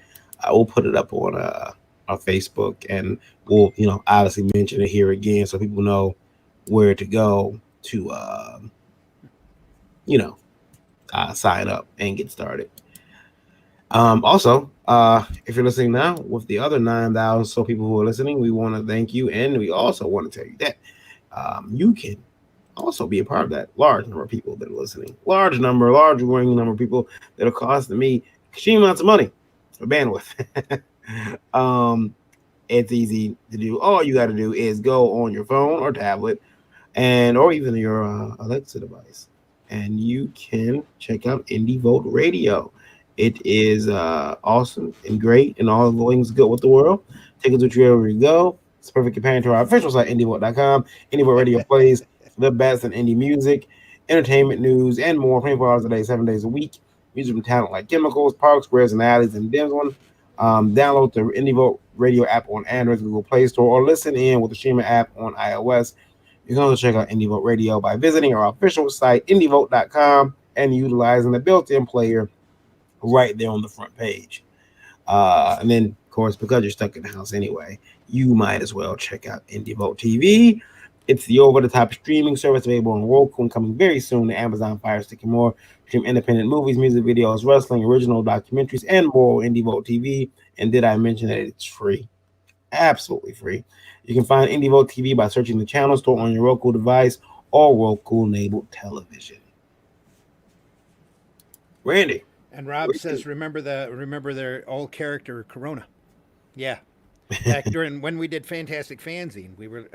We'll put it up on our Facebook, and we'll, obviously mention it here again so people know where to go to, sign up and get started. Also, if you're listening now with the other 9,000 so people who are listening, we want to thank you, and we also want to tell you that you can also be a part of that large number of people that are listening. Large growing number of people that are costing me extreme amounts of money for bandwidth. It's easy to do. All you got to do is go on your phone or tablet or even your Alexa device, and you can check out Indie Vote Radio. It is awesome and great, and all the things good with the world. Take it with you wherever you go. It's a perfect companion to our official site, indievote.com. Indie Vote Radio plays the best in indie music, entertainment, news, and more 24 hours a day, 7 days a week. Music from talent like Chemicals, Parks, Squares, and Alleys, and Dims One. Download the Indie Vote Radio app on Android, Google Play Store, or listen in with the streaming app on iOS. You can also check out Indie Vote Radio by visiting our official site, indievote.com, and utilizing the built-in player right there on the front page. And then, of course, because you're stuck in the house anyway, you might as well check out Indie Vote TV. It's the over-the-top streaming service available on Roku and coming very soon to Amazon Fire Stick and more. Stream independent movies, music videos, wrestling, original documentaries, and more. Indie Vote TV. And did I mention that it's free? Absolutely free. You can find Indie Vote TV by searching the channel store on your Roku device or Roku-enabled television. Randy. And Rob says, remember their old character Corona. Yeah. Back during when we did Fantastic Fanzine, we were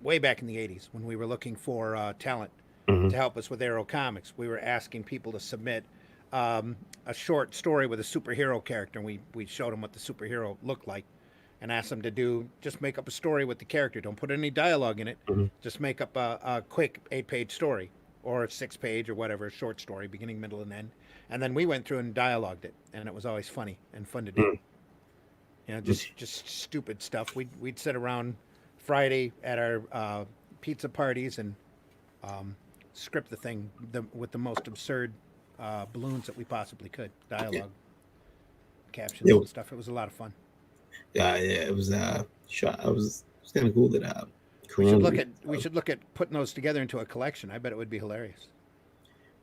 way back in the 80s when we were looking for talent to help us with Arrow Comics. We were asking people to submit a short story with a superhero character, and we showed them what the superhero looked like and asked them to just make up a story with the character. Don't put any dialogue in it. Just make up a quick 8-page story or a 6-page or whatever, short story, beginning, middle, and end. And then we went through and dialogued it, and it was always funny and fun to do. You know, just stupid stuff. We'd sit around Friday at our pizza parties and script the thing with the most absurd balloons that we possibly could. Dialogue, captions, and stuff. It was a lot of fun. Yeah, it was. It was kind of cool that. We should look at putting those together into a collection. I bet it would be hilarious.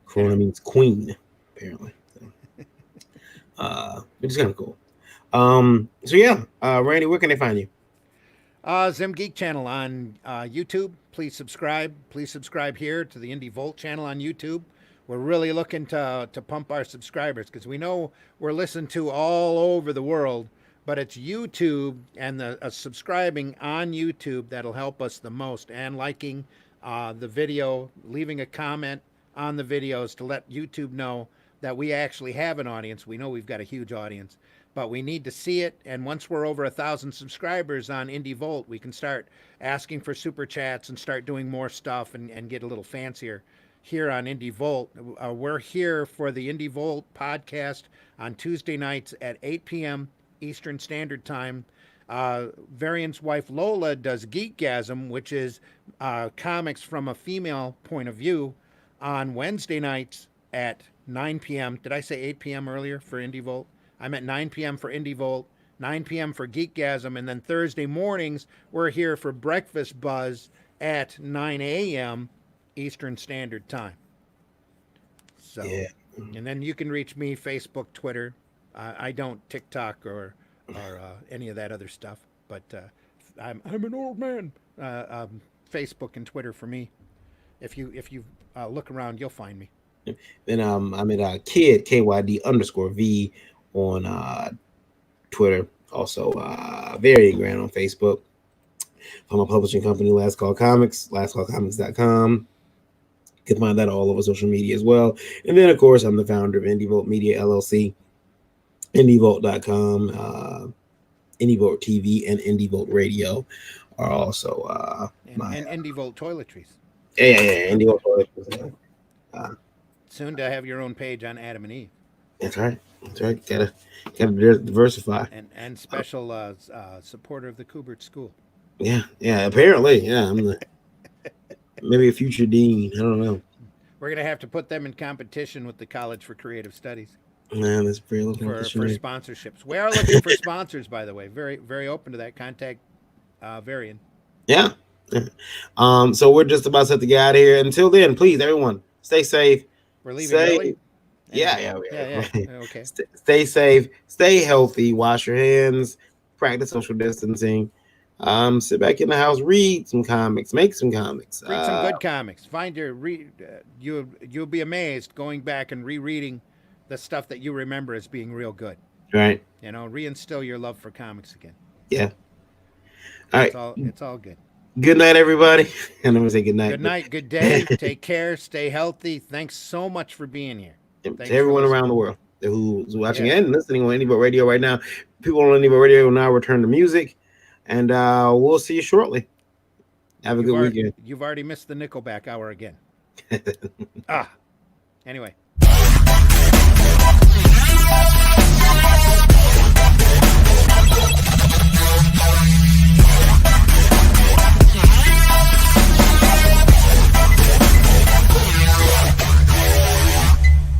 Corona means queen, apparently. Which is kind of cool. So yeah, Randy, where can they find you? Zim Geek channel on YouTube. Please subscribe. Please subscribe here to the Indie Volt channel on YouTube. We're really looking to pump our subscribers because we know we're listened to all over the world, but it's YouTube and the subscribing on YouTube that'll help us the most, and liking the video, leaving a comment on the videos to let YouTube know that we actually have an audience. We know we've got a huge audience, but we need to see it. And once we're over 1,000 subscribers on Indie Volt, we can start asking for super chats and start doing more stuff and get a little fancier here on Indie Volt. We're here for the Indie Volt podcast on Tuesday nights at 8 p.m. Eastern Standard Time. Varian's wife Lola does Geekgasm, which is comics from a female point of view, on Wednesday nights at 9 p.m. Did I say 8 p.m. earlier for Indie Volt? I'm at 9 p.m. for Indie Volt, 9 p.m. for Geekgasm, and then Thursday mornings we're here for Breakfast Buzz at 9 a.m. Eastern Standard Time. So, yeah. And then you can reach me Facebook, Twitter. I don't TikTok or any of that other stuff, but I'm an old man. Facebook and Twitter for me. If you look around, you'll find me. Then I'm at kid KYD_V on Twitter. Also Varian Grant on Facebook. From a publishing company, Last Call Comics, lastcallcomics.com. You can find that all over social media as well. And then, of course, I'm the founder of Indie Volt Media LLC, indievolt.com, Indie Volt TV, and Indie Volt Radio are also and Indie Volt Toiletries. Yeah, Indie Volt Toiletries. Soon to have your own page on Adam and Eve. That's right. Gotta diversify. And special supporter of the Kubert School. Yeah. Apparently, yeah. I'm maybe a future dean. I don't know. We're gonna have to put them in competition with the College for Creative Studies. Man, that's pretty little for sponsorships. We are looking for sponsors, by the way. Very, very open to that. Contact Varian. Yeah. So we're just about set to get out of here. Until then, please, everyone, stay safe. We're leaving early. Yeah. Okay. Stay safe. Stay healthy. Wash your hands. Practice social distancing. Sit back in the house, read some comics, make some comics. Read some good comics. Find your you'll be amazed going back and rereading the stuff that you remember as being real good. Right. You know, reinstill your love for comics again. Yeah. All right. It's all good. Good night, everybody. And I'm gonna say good night. Good night. Good day. Take care. Stay healthy. Thanks so much for being here. To everyone around the world who's watching and listening on Anybot Radio right now. People on Anybot Radio will now return to music, and we'll see you shortly. Have a good weekend. You've already missed the Nickelback hour again. Anyway.